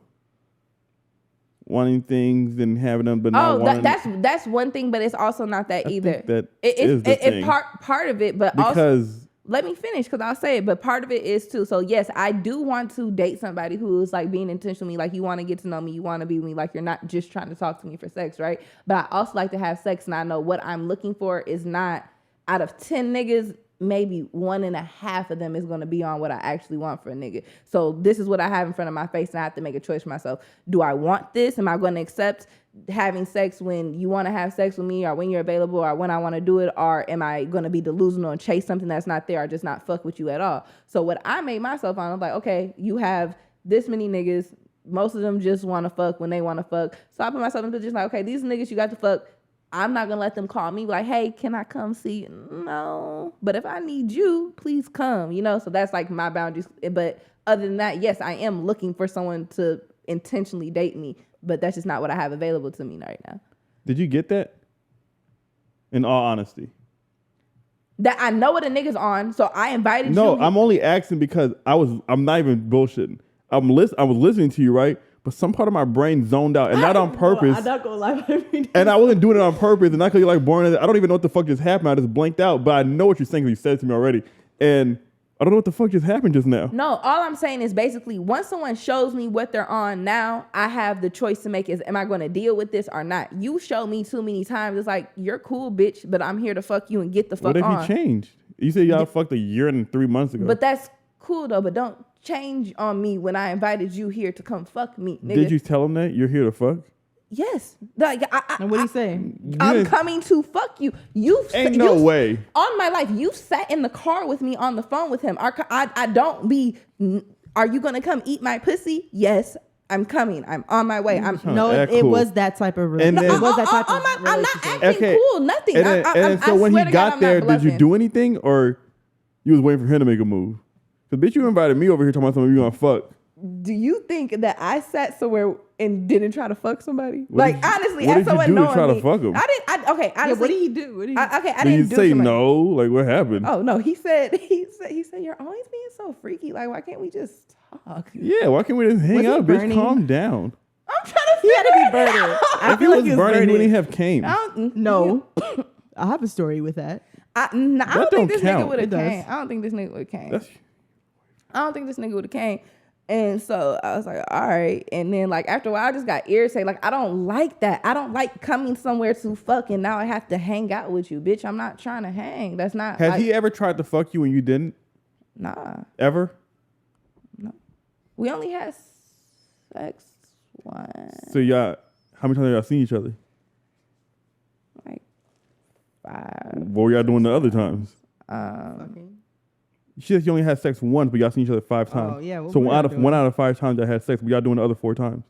wanting things and having them, but not wanting. That's one thing, but it's also not that either. That is the thing. Part of it, but because also, let me finish because I'll say it. But part of it is too. So yes, I do want to date somebody who is like being intentional with me. Like, you want to get to know me, you want to be with me. Like, you're not just trying to talk to me for sex, right? But I also like to have sex, and I know what I'm looking for is not out of 10 niggas. maybe 1.5 of them is going to be on what I actually want for a nigga. So this is what I have in front of my face, and I have to make a choice for myself. Do I want this? Am I going to accept having sex when you want to have sex with me, or when you're available, or when I want to do it? Or am I going to be delusional and chase something that's not there, or just not fuck with you at all? So what I made myself on, I was like, okay, you have this many niggas. Most of them just want to fuck when they want to fuck. So I put myself into just like, okay, these niggas you got to fuck. I'm not going to let them call me like, hey, can I come see you? No. But if I need you, please come, you know? So that's like my boundaries. But other than that, yes, I am looking for someone to intentionally date me. But that's just not what I have available to me right now. Did you get that? In all honesty. That I know what a nigga's on, so I invited you. No, I'm only asking because I'm not even bullshitting. I was listening to you, right? But some part of my brain zoned out, and not on purpose. I'm not gonna lie. And I wasn't doing it on purpose, and not because you're like born. I don't even know what the fuck just happened. I just blanked out, but I know what you're saying because you said it to me already, and I don't know what the fuck just happened just now. No, all I'm saying is basically once someone shows me what they're on now, I have the choice to make is, am I going to deal with this or not? You show me too many times. It's like, you're cool, bitch, but I'm here to fuck you and get the fuck on. What if you changed? You said y'all fucked a year and 3 months ago. But that's cool though, but don't change on me when I invited you here to come fuck me, nigga. Did you tell him that? You're here to fuck? Yes. Like, and what did he say? I'm coming to fuck you. Ain't no way. On my life, you sat in the car with me on the phone with him. I don't be, are you going to come eat my pussy? Yes, I'm coming. I'm on my way. It was that type of relationship. It was that type of I'm not acting okay. cool, nothing. And so when he got there, did you do anything, or you was waiting for him to make a move? Because bitch, you invited me over here talking about something you gonna fuck. Do you think that I sat somewhere and didn't try to fuck somebody? Honestly, what as someone did you do knowing to try me, to fuck him? Okay, honestly, what did he do? I did didn't you do say too much. no? Like, what happened? Oh no, he said you're always being so freaky. Like, why can't we just talk? Yeah, why can't we just hang out, bitch? Calm down. I'm trying to. He had to be burning. If he was burning, he wouldn't have came. No, I have a story with that. I don't think this nigga would have It came. does. I don't think this nigga would have came. I don't think this nigga would have came. And so I was like, all right. And then like after a while, I just got irritated. Like, I don't like that. I don't like coming somewhere to fuck and now I have to hang out with you, bitch. I'm not trying to hang. That's not. Has he ever tried to fuck you and you didn't? Nah. Ever? No. We only had sex once. So y'all, how many times have y'all seen each other? Like 5. What were y'all doing the other times? She said you only had sex once, but y'all seen each other 5 times. Oh yeah. So one out of 5 times y'all had sex, but y'all doing the other 4 times.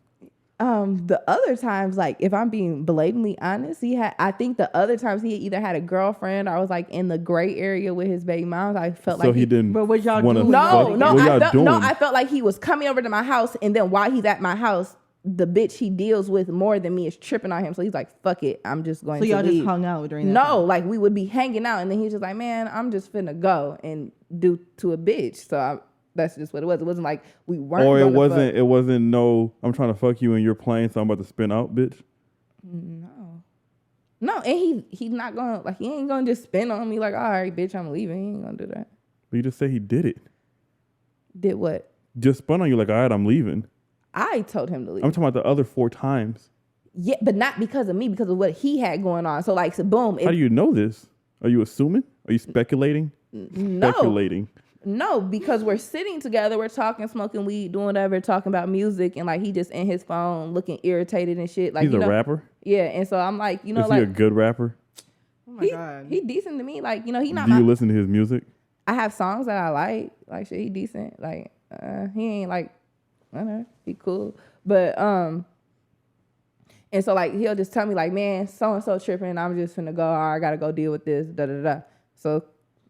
The other times, like if I'm being blatantly honest, I think the other times he either had a girlfriend or was like in the gray area with his baby moms. I felt like he didn't. But what y'all doing? I felt like he was coming over to my house, and then while he's at my house, the bitch he deals with more than me is tripping on him. So he's like, fuck it, I'm just going to leave. So y'all just hung out during that No, time? like we would be hanging out, and then he's just like, man, I'm just finna go and do to a bitch. So that's just what it was. It wasn't like we weren't. Or it wasn't no, I'm trying to fuck you and you're playing, so I'm about to spin out, bitch. No, and he's not gonna, like, he ain't gonna just spin on me like, all right, bitch, I'm leaving. He ain't gonna do that. But you just say he did it. Did what? Just spun on you like, all right, I'm leaving. I told him to leave. I'm talking about the other 4 times. Yeah, but not because of me, because of what he had going on. So like, so boom. How do you know this? Are you assuming? Are you speculating? No. Speculating. No, because we're sitting together, we're talking, smoking weed, doing whatever, talking about music, and like he just in his phone looking irritated and shit. Like, he's a rapper? Yeah, and so I'm like, Is he a good rapper? Oh my God. He decent to me. Like, he not. Do you listen to his music? I have songs that I like. Like, shit, he decent. Like, he ain't like, I don't know, he cool. But and so like he'll just tell me like, man, so and so tripping. I'm just finna go. Or I gotta go deal with this. Da da da. So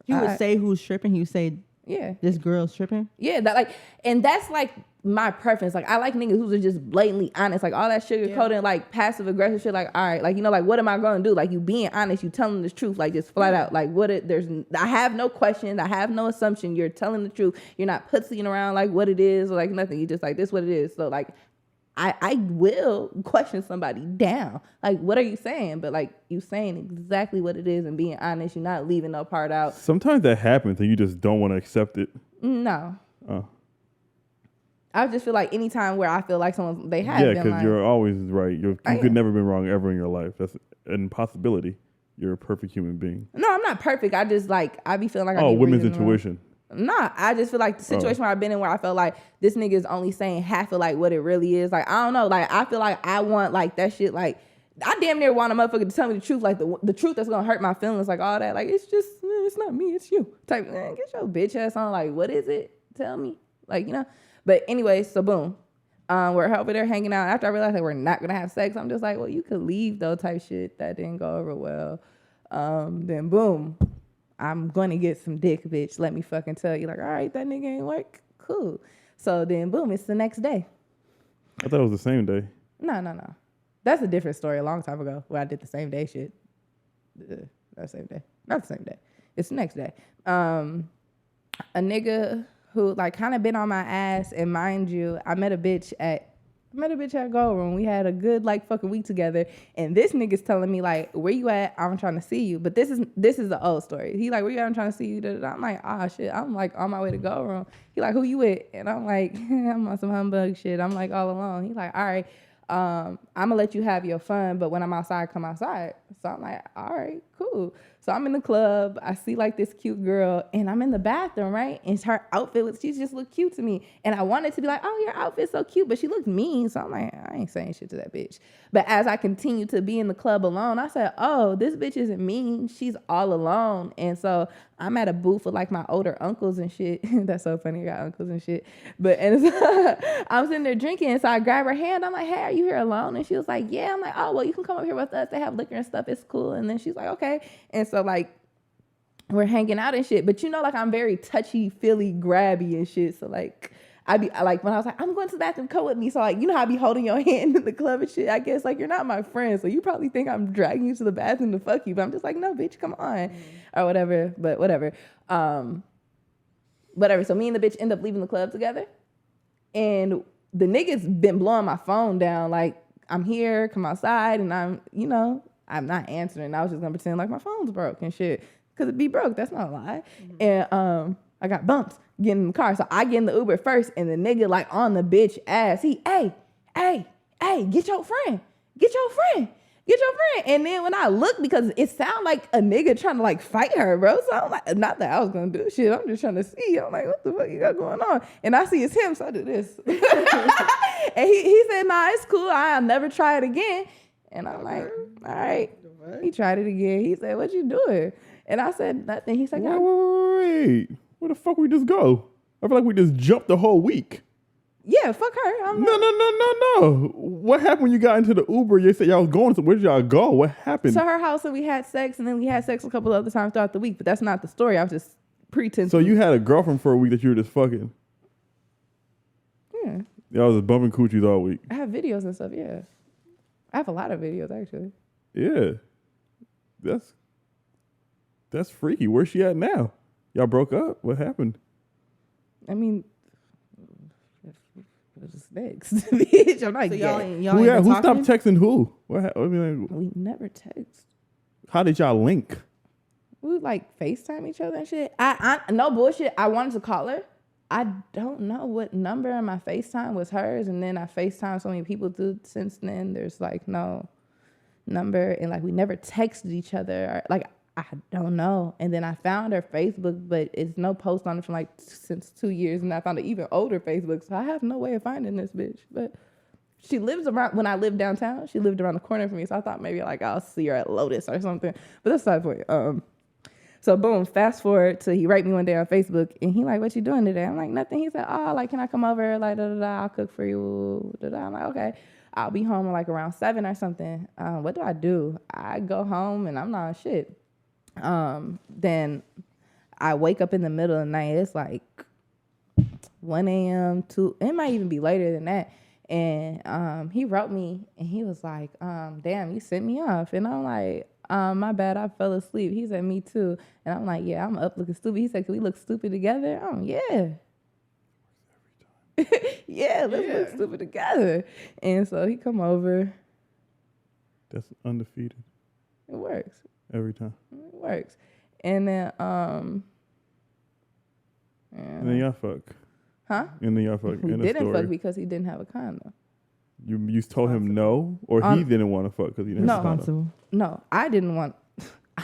you would say who's tripping. You say, yeah, this girl's tripping. Yeah, that like, and that's like my preference. Like, I like niggas who's just blatantly honest. Like all that sugar coating, like passive aggressive shit. Like, all right, like, like what am I gonna do? Like, you being honest, you telling the truth, like just flat out. Like I have no question, I have no assumption. You're telling the truth. You're not pussying around like what it is or like nothing. You just like, this what it is. So like, I will question somebody down. Like, what are you saying? But like, you saying exactly what it is and being honest. You're not leaving no part out. Sometimes that happens and you just don't want to accept it. No. Oh. I just feel like anytime where I feel like someone, they have been been because like, you're always right. You could never been wrong ever in your life. That's an impossibility. you're a perfect human being. No, I'm not perfect. I just like I be feeling like oh, women's intuition. Nah, I just feel like the situation where I've been in where I felt like this nigga is only saying half of like what it really is. Like I don't know. Like I feel like I want like that shit. Like I damn near want a motherfucker to tell me the truth. Like the truth that's gonna hurt my feelings. Like all that. Like it's just it's not me. It's you. Type man, get your bitch ass on. Like what is it? Tell me. Like you know. But anyway, so boom. We're over there hanging out. After I realized that we're not gonna have sex, I'm just like, well, you could leave though. Type shit that didn't go over well. Then boom. I'm gonna get some dick, bitch. Let me fucking tell you. Like, all right, that nigga ain't work. Cool. So then, boom, it's the next day. I thought it was the same day. No. That's a different story a long time ago where I did the same day shit. That same day. Not the same day. It's the next day. A nigga who like kind of been on my ass, and mind you, I met a bitch at Go Room. We had a good like fucking week together, and this nigga's telling me like, where you at? I'm trying to see you. But this is the old story. He like, where you at? I'm trying to see you. I'm like, shit. I'm like on my way to Go Room. He like, who you with? And I'm like, I'm on some humbug shit. I'm like all alone. He like, all right, I'm gonna let you have your fun, but when I'm outside, come outside. So I'm like, all right, cool. So I'm in the club. I see like this cute girl, and I'm in the bathroom, right? And her outfit she just looked cute to me. And I wanted to be like, oh, your outfit's so cute, but she looked mean. So I'm like, I ain't saying shit to that bitch. But as I continued to be in the club alone, I said, oh, this bitch isn't mean. She's all alone. And so I'm at a booth with like my older uncles and shit. That's so funny. I got uncles and shit. But and so, I'm sitting there drinking. And so I grab her hand. I'm like, hey, are you here alone? And she was like, yeah. I'm like, oh, well, you can come up here with us. They have liquor and stuff. It's cool. And then she's like, okay. And so like we're hanging out and shit. But you know, like I'm very touchy, feely, grabby and shit. So like I be like when I was like, I'm going to the bathroom, come with me. So like, you know how I be holding your hand in the club and shit. I guess like you're not my friend, so you probably think I'm dragging you to the bathroom to fuck you. But I'm just like, no, bitch, come on, or whatever. But whatever, whatever. So me and the bitch end up leaving the club together, and the nigga's been blowing my phone down. Like I'm here, come outside, and I'm not answering. I was just gonna pretend like my phone's broke and shit, cause it be broke. That's not a lie. And I got bumps getting in the car. So I get in the Uber first, and the nigga like on the bitch ass. He, hey, get your friend. And then when I look, because it sound like a nigga trying to like fight her, bro. So I'm like, not that I was gonna do shit. I'm just trying to see. I'm like, what the fuck you got going on? And I see it's him, so I do this. And he said, nah, it's cool. I'll never try it again. And I'm like, all right. He tried it again. He said, what you doing? And I said nothing. He said, wait. Where the fuck we just go? I feel like we just jumped the whole week. Yeah, fuck her. No. What happened when you got into the Uber? You said y'all was going. So where did y'all go? What happened? To her house, and we had sex, and then we had sex a couple other times throughout the week. But that's not the story. I was just pretending. So you had a girlfriend for a week that you were just fucking? Yeah. Y'all was just bumping coochies all week? I have videos and stuff, yeah. I have a lot of videos, actually. Yeah. That's freaky. Where's she at now? Y'all broke up? What happened? I mean, what's next? Bitch, I'm not gay. Who stopped texting who? We never text. How did y'all link? We would like FaceTime each other and shit. I no bullshit. I wanted to call her. I don't know what number in my FaceTime was hers, and then I FaceTime so many people since then. There's like no number, and like we never texted each other. Like I don't know. And then I found her Facebook, but it's no post on it from like since 2 years. And I found an even older Facebook. So I have no way of finding this bitch. But she lives around, when I lived downtown, she lived around the corner from me. So I thought maybe like I'll see her at Lotus or something. But that's not the point. So boom, fast forward to he write me one day on Facebook, and he like, what you doing today? I'm like, nothing. He said, oh, like, can I come over? Like, I'll cook for you. I'm like, okay. I'll be home like around 7 or something. What do? I go home and I'm not on shit. Then I wake up in the middle of the night. It's like 1 a.m. 2. It might even be later than that. And he wrote me, and he was like, damn, you sent me off. And I'm like, my bad, I fell asleep. He said, me too. And I'm like, yeah, I'm up looking stupid. He said, can we look stupid together? Yeah. Yeah, let's look stupid together. And so he come over. That's undefeated. It works. Every time. It works. And then and then y'all fuck. Huh? And then y'all fuck. We didn't fuck because he didn't have a condom. You told him no, or he didn't want to fuck because he didn't have a condom? No, I didn't want.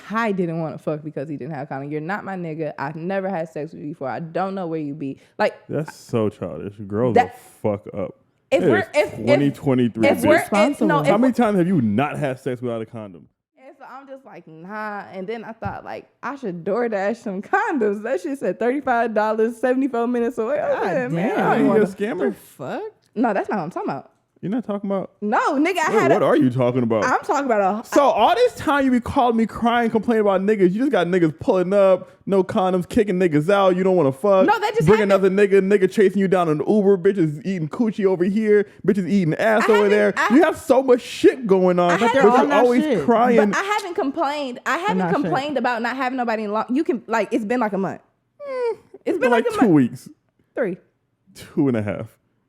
I didn't want to fuck because he didn't have a condom. You're not my nigga. I've never had sex with you before. I don't know where you be. Like, that's so childish. Girls are fuck up. If we're 2023, how many times have you not had sex without a condom? And so I'm just like, nah. And then I thought, like, I should DoorDash some condoms. That shit said $35, 74 minutes away. God, man, you a scammer? Fuck. No, that's not what I'm talking about. You're not talking about? No, nigga, what are you talking about? I'm talking about So all this time you be calling me crying, complaining about niggas. You just got niggas pulling up, no condoms, kicking niggas out. You don't want to fuck. No, that just bring another nigga chasing you down an Uber. Bitches eating coochie over here. Bitches eating ass over there. You have so much shit going on. But you're always crying. But I haven't complained. I haven't complained about not having nobody in long. You can it's been like a month. It's been like 2 weeks. 3. 2.5.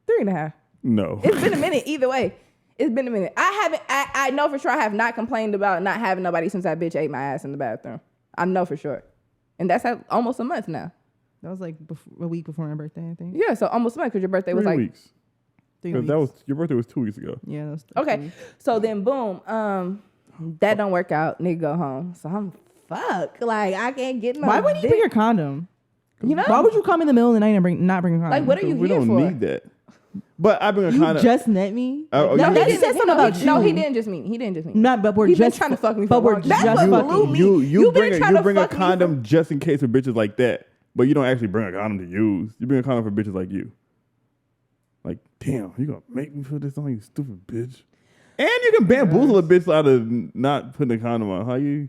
3.5. No. It's been a minute either way. It's been a minute. I know for sure I have not complained about not having nobody since that bitch ate my ass in the bathroom. I know for sure. And that's almost a month now. That was like a week before my birthday, I think. Yeah, so almost a month because your birthday was 3 like... weeks. 3 weeks. That was, your birthday was 2 weeks ago. Yeah, that was okay. So then boom, that don't work out. Nigga go home. So I'm fuck. Like I can't get no Why wouldn't you bring your condom? You know? Why would you come in the middle of the night and not bring a condom? Like what are you we here for? We don't need that. But I've been You just met me. No, he said something about you. No, he didn't just meet me. He didn't just meet me. Not, but we're He's just been trying to fuck me. But we're just fucking. You bring a condom just in case for bitches like that. But you don't actually bring a condom to use. You bring a condom for bitches like you. Like, damn, you gonna make me put this on, you stupid bitch. And you can bamboozle a bitch out of not putting a condom on. How you?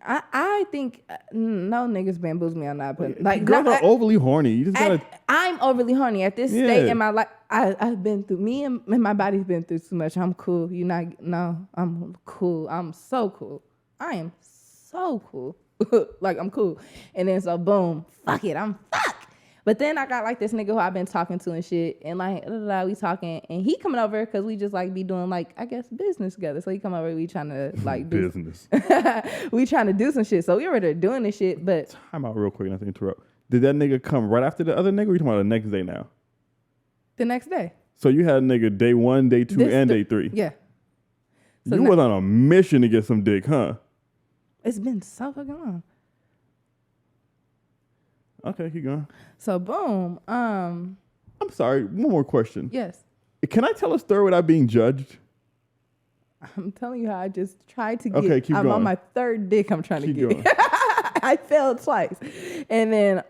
I think no niggas bamboozle me on not putting. Like girls are overly horny. You just gotta. I'm overly horny at this state in my life. I've been through. Me and my body's been through too much. I'm cool. You not? No, I'm cool. I'm so cool. I am so cool. Like I'm cool. And then so boom, fuck it. I'm fuck. But then I got like this nigga who I've been talking to and shit, and like we talking, and he coming over because we just like be doing like I guess business together. So he come over, we trying to like do business. We trying to do some shit. So we were there doing this shit, but time out real quick, not to interrupt. Did that nigga come right after the other nigga? Or you talking about the next day now? The next day. So you had a nigga day 1, day 2, and day 3. Yeah. So you was on a mission to get some dick, huh? It's been so fucking long. Okay, keep going. So boom. I'm sorry. One more question. Yes. Can I tell a story without being judged? I'm telling you how I just tried to get. Okay, keep I'm going. on my 3rd dick. I'm trying keep to get. I failed twice, and then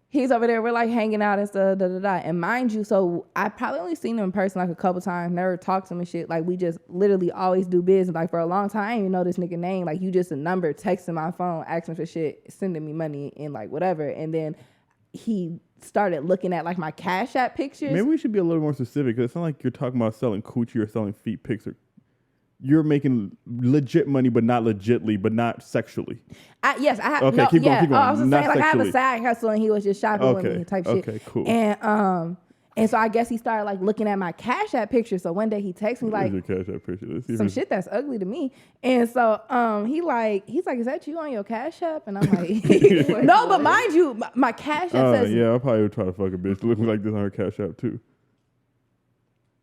he's over there. We're like hanging out and stuff. And mind you, so I probably only seen him in person like a couple times. Never talked to him and shit. Like we just literally always do business. Like for a long time, I didn't even know this nigga name. Like you just a number, texting my phone, asking for shit, sending me money and like whatever. And then he started looking at like my Cash App pictures. Maybe we should be a little more specific because it's not like you're talking about selling coochie or selling feet pics. You're making legit money, but not legitly, but not sexually. Yes, I have. Okay, no, keep going, keep going. I was just not saying, like I have a sexually. side hustle, and he was just shopping with me type shit. Okay, cool. And so I guess he started like looking at my Cash App picture. So one day he texts me like your Cash App picture? Let's see some shit that's ugly to me. And so he's like, is that you on your Cash App? And I'm like, no, but mind you, my Cash App says. Yeah, I probably would try to fuck a bitch looking like this on her Cash App too.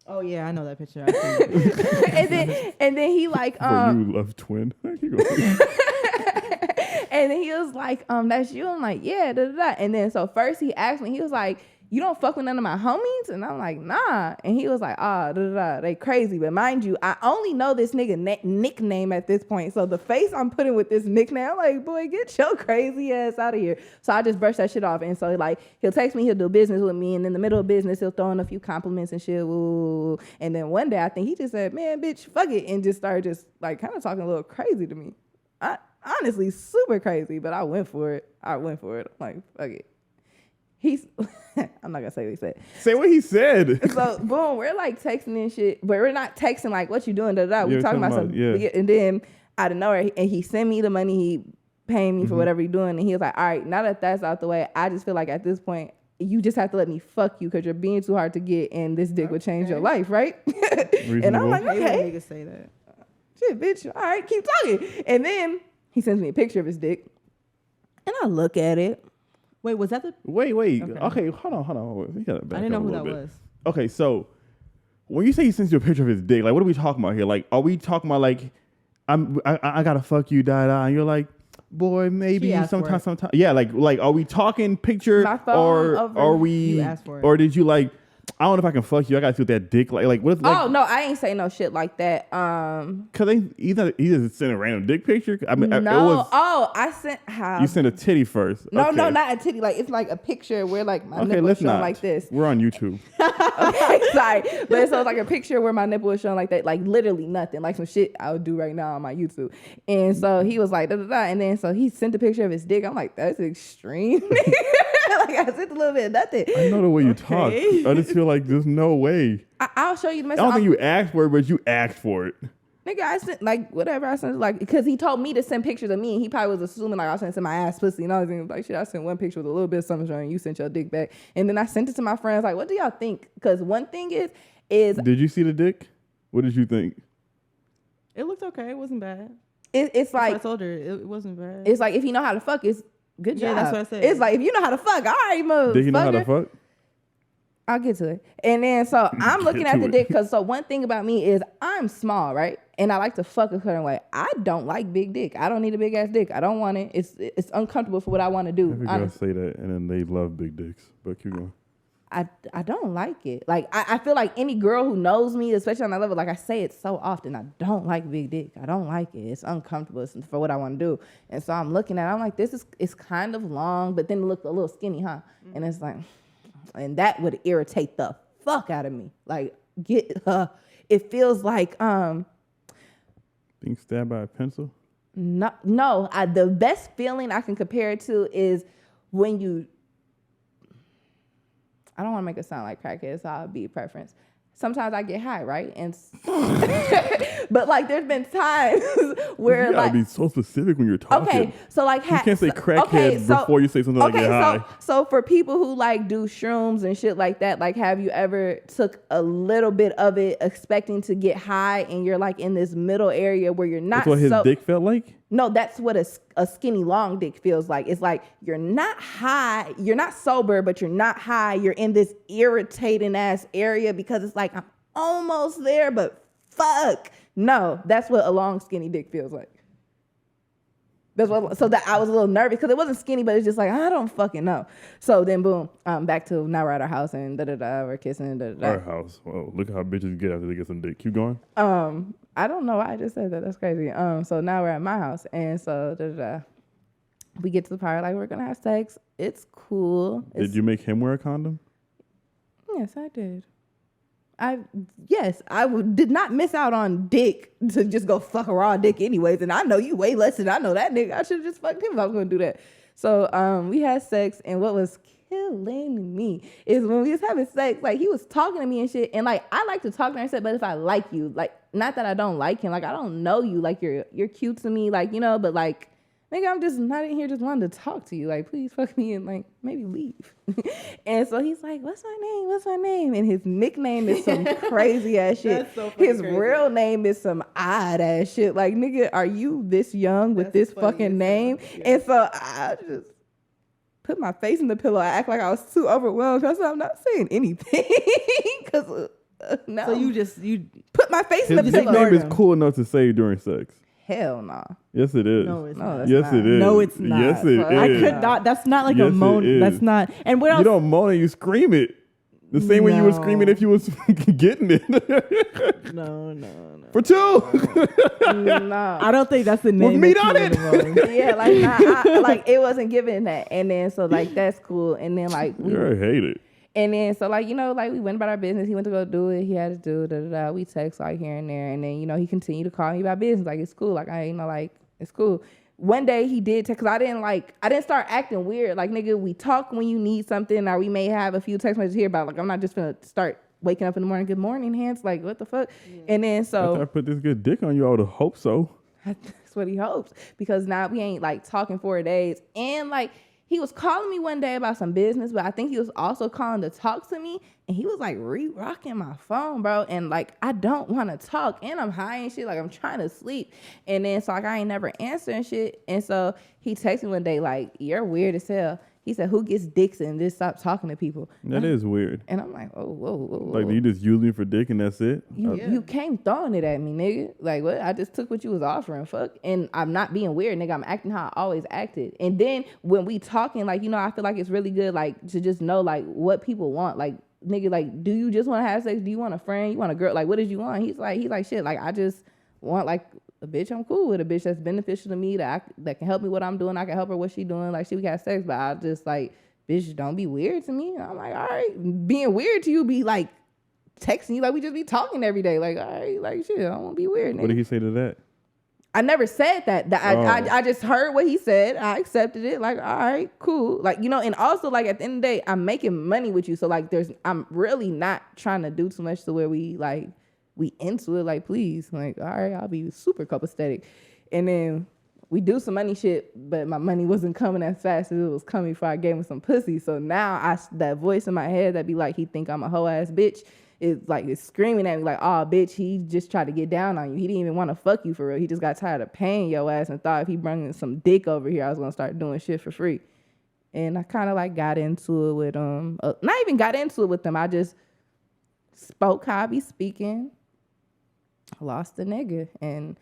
Oh yeah, I know that picture. and then he like For you love twin. And then he was like, that's you. I'm like, yeah, And then so first he asked me, he was like, you don't fuck with none of my homies? And I'm like, nah. And he was like, they crazy. But mind you, I only know this nigga nickname at this point. So the face I'm putting with this nickname, I'm like, boy, get your crazy ass out of here. So I just brushed that shit off. And so like, he'll text me, he'll do business with me. And in the middle of business, he'll throw in a few compliments and shit. Woo. And then one day I think he just said, man, bitch, fuck it. And just started just like kind of talking a little crazy to me. Honestly, super crazy, but I went for it. I'm like, fuck it. I'm not gonna say what he said. Say what he said. So boom, we're like texting and shit, but we're not texting like what you doing. We're talking about something. Yeah. And then out of nowhere, and he sent me the money he paying me for whatever he's doing, and he was like, all right, now that that's out the way, I just feel like at this point, you just have to let me fuck you because you're being too hard to get, and this dick would change your life, right? And I'm like, okay, niggas say that. Shit, bitch. All right, keep talking. And then he sends me a picture of his dick, and I look at it. Wait, was that the? Wait. Okay, hold on. We gotta back I didn't know up who a that little bit. was. Okay, so when you say he sends you a picture of his dick, like what are we talking about here? Like, are we talking about like I gotta fuck you, and you're like, boy, maybe sometime. Yeah, like are we talking picture or are we or did you like? I don't know if I can fuck you. I gotta see what that dick like. Like what if? Like, oh no, I ain't say no shit like that. Cause they either sent a random dick picture. I mean, no. I sent how you sent a titty first. No, okay. no, not a titty. Like it's like a picture where like my nipple is showing like this. We're on YouTube. Okay, sorry, but so it's like a picture where my nipple is showing like that, like literally nothing, like some shit I would do right now on my YouTube. And so he was like, da, da, da. And then so he sent a picture of his dick. I'm like, that's extreme. Like I sent a little bit of nothing. I know the way you talk. I just feel like there's no way. I'll show you the message. I don't think you asked for it, but you asked for it. Nigga, I sent like whatever I sent, like because he told me to send pictures of me, and he probably was assuming like I was sending my ass pussy, and I was like, shit, I sent one picture with a little bit of something showing, you sent your dick back, and then I sent it to my friends, like, what do y'all think? Because one thing is did you see the dick? What did you think? It looked okay. It wasn't bad. It's like I told her it wasn't bad. It's like if you know how to fuck, it's good job. Yeah, that's what I said. It's like if you know how to fuck, all right, motherfucker. Did he know how to fuck? I'll get to it. And then so I'm looking at the dick because so one thing about me is I'm small, right? And I like to fuck a certain way. I don't like big dick. I don't need a big ass dick. I don't want it. It's uncomfortable for what I want to do. Every girl say that and then they love big dicks. But keep going. I don't like it. Like I feel like any girl who knows me, especially on that level, like I say it so often, I don't like big dick. I don't like it. It's uncomfortable for what I want to do. And so I'm looking at it, I'm like, it's kind of long, but then it looked a little skinny, huh? Mm-hmm. And it's like, and that would irritate the fuck out of me. Like it feels like being stabbed by a pencil? No. The best feeling I can compare it to is when you. I don't want to make it sound like crackhead, so I'll be a preference. Sometimes I get high, right? And but like there's been times where you gotta like be so specific when you're talking. Okay, so like you can't say crackhead before you say something like get high. So for people who like do shrooms and shit like that, like have you ever took a little bit of it expecting to get high and you're like in this middle area where you're not. That's what his dick felt like? No, that's what a skinny long dick feels like. It's like you're not high, you're not sober, but you're not high. You're in this irritating ass area because it's like I'm almost there, but fuck. No, that's what a long skinny dick feels like. That's what. So that I was a little nervous because it wasn't skinny, but it's just like I don't fucking know. So then boom, back to now we're at our house and we're kissing. Our house. Well, look how bitches get after they get some dick. Keep going. I don't know why I just said that. That's crazy. So now we're at my house and so we get to the part like we're gonna have sex. It's cool. Did you make him wear a condom? Yes, I did. I did not miss out on dick to just go fuck a raw dick anyways. And I know you way less than I know that nigga. I should have just fucked him if I was going to do that. So we had sex, and what was killing me is when we was having sex, like he was talking to me and shit. And like I like to talk to her and shit, but if I like you, like not that I don't like him, like I don't know you, like you're cute to me, like, you know, but like nigga, I'm just not in here just wanting to talk to you. Like, please fuck me and like maybe leave. And so he's like, what's my name? What's my name? And his nickname is some crazy ass shit. So his crazy. Real name is some odd ass shit. Like, nigga, are you this young with this fucking name? Yeah. And so I just put my face in the pillow. I act like I was too overwhelmed because I'm not saying anything. Because no. So you put my face in the pillow. His nickname is cool enough to say during sex. Hell no. Yes, it is. No, it's not. Yes, it is. No, it's not. Yes, it is. I could not. That's not like a moan. That's not. And what else? You don't moan it, you scream it. The same way you would scream it if you was getting it. No. For two. No. I don't think that's the name. With meat on it. Yeah, like it wasn't given that. And then so like that's cool. And then like I hate it. And then, so, like, you know, like, we went about our business. He went to go do it. He had to do it. We text, like, here and there. And then, you know, he continued to call me about business. Like, it's cool. Like, it's cool. One day he did text, because I didn't start acting weird. Like, nigga, we talk when you need something, or we may have a few text messages here about, like, I'm not just going to start waking up in the morning, good morning, Hans. Like, what the fuck? Yeah. And then, so. After I put this good dick on you, I would hope so. That's what he hopes. Because now we ain't, like, talking 4 days. And, like, he was calling me one day about some business, but I think he was also calling to talk to me. And he was like re-rocking my phone, bro. And like, I don't want to talk. And I'm high and shit. Like, I'm trying to sleep. And then, so like, I ain't never answering shit. And so he texted me one day, like, you're weird as hell. He said, who gets dicks and just stop talking to people? That is weird. And I'm like, whoa. Like, you just use me for dick and that's it? You came throwing it at me, nigga. Like, what? I just took what you was offering, fuck. And I'm not being weird, nigga. I'm acting how I always acted. And then when we talking, like, I feel like it's really good, like, to just know, like, what people want. Like, nigga, like, do you just want to have sex? Do you want a friend? You want a girl? Like, what did you want? He's like, shit, like, I just want, like, a bitch I'm cool with, a bitch that's beneficial to me, that can help me what I'm doing. I can help her what she doing. Like, we got sex, but I just, like, bitch, don't be weird to me. I'm like, all right. Being weird to you be, like, texting you, like, we just be talking every day. Like, all right, like, shit, I don't want to be weird, nigga. What did he say to that? I never said that. I just heard what he said. I accepted it. Like, all right, cool. Like, and also, like, at the end of the day, I'm making money with you. So, like, I'm really not trying to do too much to where we into it. Like, please. Like, all right, I'll be super copacetic. And then we do some money shit, but my money wasn't coming as fast as it was coming before I gave him some pussy. So now that voice in my head that be like, he think I'm a hoe ass bitch, it's screaming at me like, oh, bitch, he just tried to get down on you. He didn't even want to fuck you for real. He just got tired of paying your ass and thought if he brought some dick over here, I was going to start doing shit for free. And I kind of like got into it with not even got into it with them. I just spoke how I be speaking. Lost a nigga and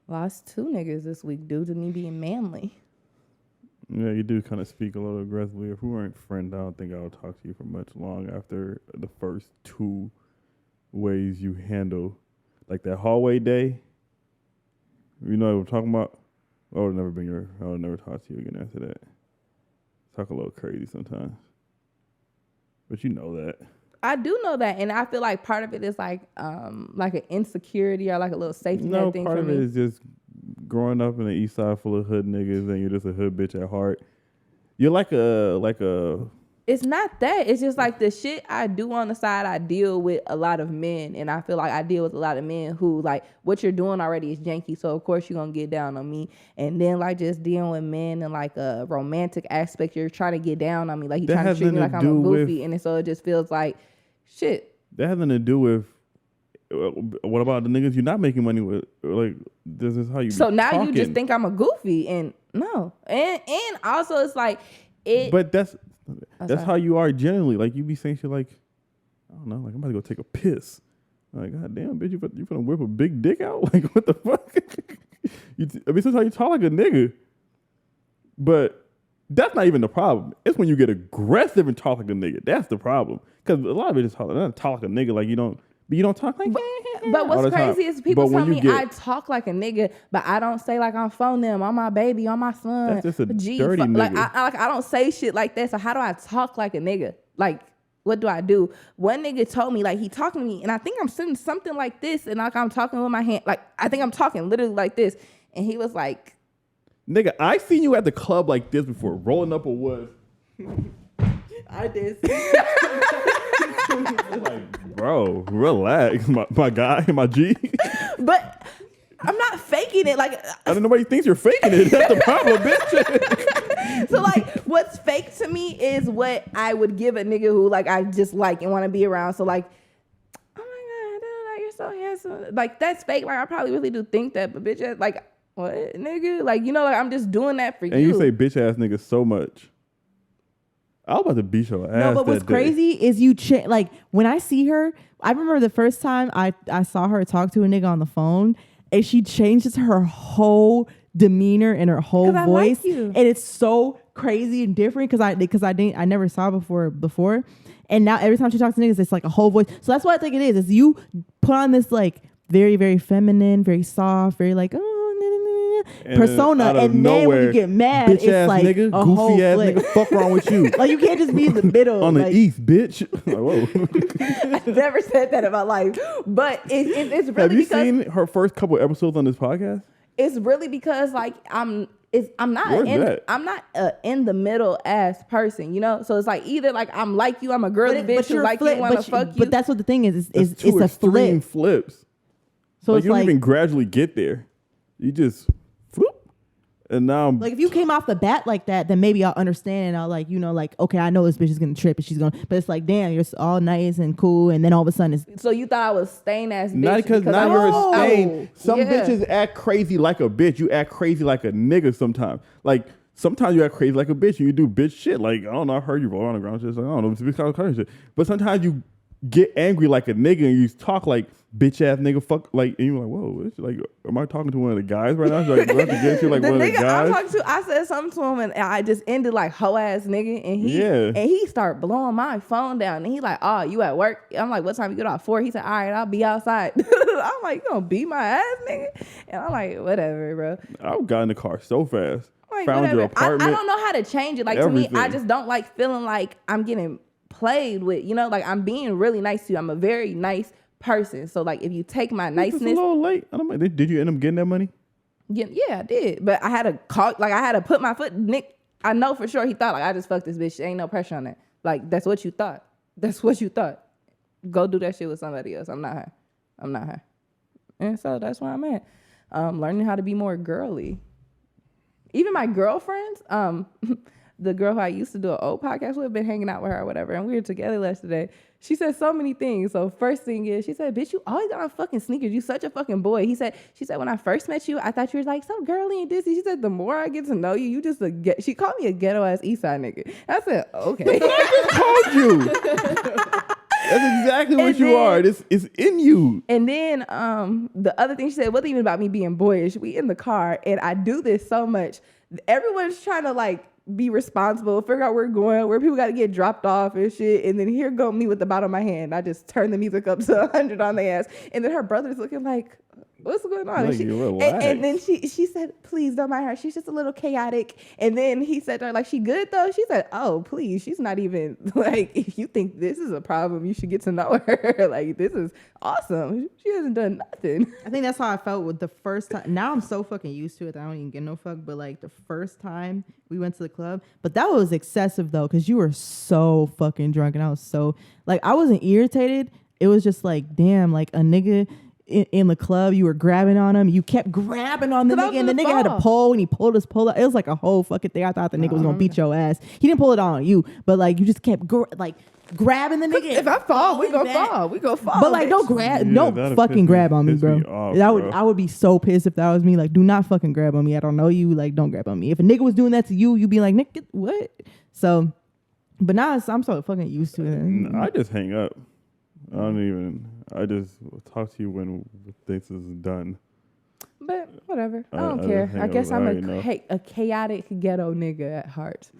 lost 2 niggas this week due to me being manly. Yeah, you do kind of speak a little aggressively. If we weren't friends, I don't think I would talk to you for much long after the first 2 ways you handle, like that hallway day. You know what I'm talking about? I would never talk to you again after that. Talk a little crazy sometimes. But you know that. I do know that, and I feel like part of it is like an insecurity or like a little safety net thing for me. No, part of it is just growing up in the east side full of hood niggas and you're just a hood bitch at heart. You're like a It's not that. It's just like the shit I do on the side, I deal with a lot of men, and I feel like I deal with a lot of men who, like, what you're doing already is janky, so of course you're gonna get down on me. And then, like, just dealing with men and like a romantic aspect, you're trying to get down on me, like you're trying to treat me like I'm a goofy, and so it just feels like shit. That has nothing to do with what about the niggas you're not making money with? Like, this is how you. So now talking. You just think I'm a goofy, and no, and also it's like it. But that's how you are generally. Like, you be saying shit like, I don't know, like, I'm about to go take a piss. Like, god damn, bitch, you finna whip a big dick out? Like, what the fuck? This is how you talk like a nigga. But that's not even the problem. It's when you get aggressive and talk like a nigga. That's the problem. Because a lot of bitches talk like a nigga like you don't talk like But what's crazy is people tell me I talk like a nigga, but I don't say like I'm phone them, on my baby, on my son. That's just a dirty nigga. Like I don't say shit like that. So how do I talk like a nigga? Like, what do I do? One nigga told me, like, he talking to me, and I think I'm sitting something like this, and like I'm talking with my hand, like I think I'm talking literally like this, and he was like, "Nigga, I seen you at the club like this before, rolling up a wood." I did. Like, bro, relax, my guy, my G. But I'm not faking it. Like, I don't know nobody thinks you're faking it. That's the problem, bitch. So like, what's fake to me is what I would give a nigga who like I just like and want to be around. So like, oh my god, dude, like, you're so handsome. Like, that's fake. Like, I probably really do think that, but bitch, like, what, nigga? Like, like, I'm just doing that for you. And you say bitch ass nigga so much. I was about to beat your ass. No, but what's crazy is like, when I see her, I remember the first time I saw her talk to a nigga on the phone, and she changes her whole demeanor and her whole voice, like, and it's so crazy and different because I never saw before, and now every time she talks to niggas, it's like a whole voice. So that's what I think it is you put on this like very, very feminine, very soft, very like persona, and then when you get mad, it's like nigga, a goofy whole ass flip. nigga, fuck wrong with you? Like, you can't just be in the middle on the east, bitch. Like, whoa. I've never said that in my life, but it's really. Have you seen her first couple episodes on this podcast? It's really because like I'm not in the middle ass person, So it's like either like I'm like you, I'm a girly bitch who like you, want to fuck you. But that's what the thing is. It's two a extreme flips. So like, it's you don't even gradually get there. You just whoop, and now I'm like, if you came off the bat like that, then maybe I'll understand, and I'll like, like, okay, I know this bitch is gonna trip and she's gonna, but it's like, damn, you're all nice and cool, and then all of a sudden it's. So you thought I was stain ass bitch? Not because now you're a stain. Some bitches act crazy like a bitch. You act crazy like a nigga sometimes. Like, sometimes you act crazy like a bitch and you do bitch shit. Like, I don't know, I heard you roll on the ground. Just like, I don't know, it's a bitch kind of shit. But sometimes you get angry like a nigga and you talk like bitch ass nigga fuck like, and you're like, whoa, it's like, am I talking to one of the guys right now? Like, do I have to get you like one of the guys? I'm talking to, I said something to him and I just ended like hoe ass nigga, and he started blowing my phone down, and he like, oh, you at work? I'm like, what time you get off? 4? He said, all right, I'll be outside. I'm like, you gonna beat my ass, nigga? And I'm like, whatever, bro. I got in the car so fast. Like, found whatever. your apartment. I don't know how to change it. Like, everything. To me, I just don't like feeling like I'm getting played with, you know, like I'm being really nice to you. I'm a very nice person. So like, if you take my niceness, it's a little late. I don't know. Did you end up getting that money? Yeah, I did. But I had to call, like I had to put my foot. Nick, I know for sure he thought like I just fucked this bitch. Ain't no pressure on that. Like that's what you thought. That's what you thought. Go do that shit with somebody else. I'm not her. And so that's where I'm at. Learning how to be more girly. Even my girlfriends, the girl who I used to do an old podcast with, been hanging out with her or whatever, and we were together yesterday. She said so many things. So first thing is, she said, bitch, you always got on fucking sneakers. You such a fucking boy. She said, when I first met you, I thought you were like so girly and dizzy. She said, the more I get to know you, you just she called me a ghetto ass Eastside nigga. I said, okay. I just told you. That's exactly what you are. It's in you. And then the other thing she said wasn't even about me being boyish. We in the car, and I do this so much. Everyone's trying to like be responsible, figure out where we're going, where people got to get dropped off and shit. And then here go me with the bottle of my hand. I just turn the music up to 100 on their ass. And then her brother's looking like, what's going on? Like, and then she said, please don't mind her. She's just a little chaotic. And then he said to her, like, she good though? She said, oh, please. She's not even like, if you think this is a problem, you should get to know her. Like, this is awesome. She hasn't done nothing. I think that's how I felt with the first time. Now I'm so fucking used to it that I don't even get no fuck. But like the first time we went to the club, but that was excessive though, because you were so fucking drunk, and I was so like, I wasn't irritated. It was just like, damn, like a nigga in the club, you were grabbing on him. You kept grabbing on the nigga, and the nigga had a pole, and he pulled his pole out. It was like a whole fucking thing. I thought the nigga was gonna beat your ass. He didn't pull it on you, but like you just kept grabbing the nigga. If I fall, we gonna fall. We gonna fall. But like, don't fucking grab on me, bro. I would be so pissed if that was me. Like, do not fucking grab on me. I don't know you. Like, don't grab on me. If a nigga was doing that to you, you'd be like, nigga, what? So, but now I'm so fucking used to it. I just hang up. I just talk to you when this is done. But whatever. I don't care. I guess I'm a chaotic ghetto nigga at heart.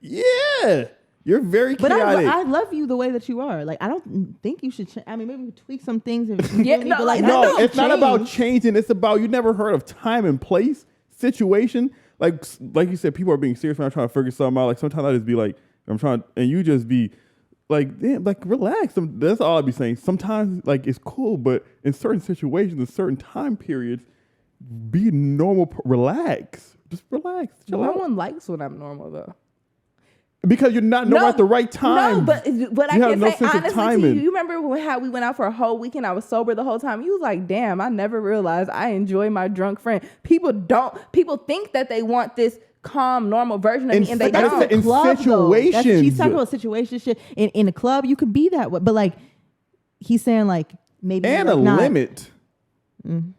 Yeah. You're very chaotic. But I love you the way that you are. Like, I don't think you should I mean, maybe we tweak some things. It's not about changing. It's about, you never heard of time and place, situation. Like you said, people are being serious when I'm trying to figure something out. Like, sometimes I just be like, and you just be like, damn, like, relax. That's all I'd be saying. Sometimes, like, it's cool, but in certain situations, in certain time periods, be normal, relax. Just relax. No one likes when I'm normal, though. Because you're not normal at the right time. No, but I can say honestly to you remember how we went out for a whole weekend? I was sober the whole time. You was like, damn, I never realized I enjoy my drunk friend. People think that they want this calm, normal version of me, and they don't. In situations. She's talking about situation shit. In a club, you can be that way. But like, he's saying like, maybe and a limit. Mm-hmm.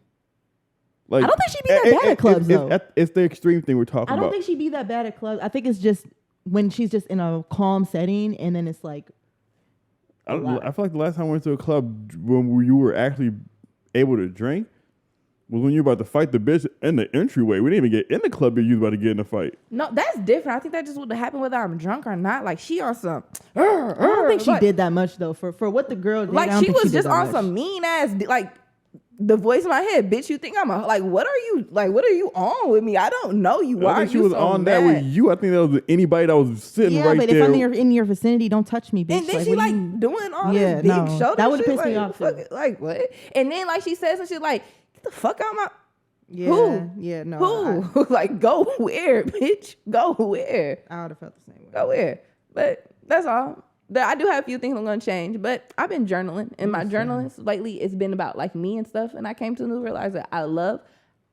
Like, I don't think she'd be that bad at clubs, though. It's the extreme thing we're talking about. I don't think she'd be that bad at clubs. I think it's just when she's just in a calm setting, and then it's like, I feel like the last time I went to a club when you were actually able to drink was when you were about to fight the bitch in the entryway. We didn't even get in the club yet. You was about to get in a fight. No, that's different. I think that just would happen whether I'm drunk or not. Like, she on some. I don't think she did that much though. For what the girl did, like, she was just on some mean ass, like, the voice in my head, bitch, you think I'm what are you on with me? I don't know you. Why I think she was on that with you. I think that was anybody that was sitting right there. Yeah, but if I'm in your vicinity, don't touch me, bitch. And then she doing all this big shoulder that would have shit, pissed me off. Like, what? And then like she says some shit like, get the fuck out my. Yeah, who? Yeah, no. Who? Like, go where, bitch? Go where? I would have felt the same way. Go where? But that's all. I do have a few things I'm going to change, but I've been journaling, and my journaling lately, it's been about like me and stuff. And I came to realize that I love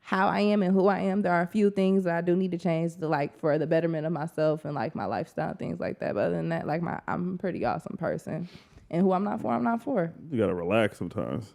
how I am and who I am. There are a few things that I do need to change to like for the betterment of myself and like my lifestyle, things like that. But other than that, like I'm a pretty awesome person, and who I'm not for, I'm not for. You got to relax sometimes.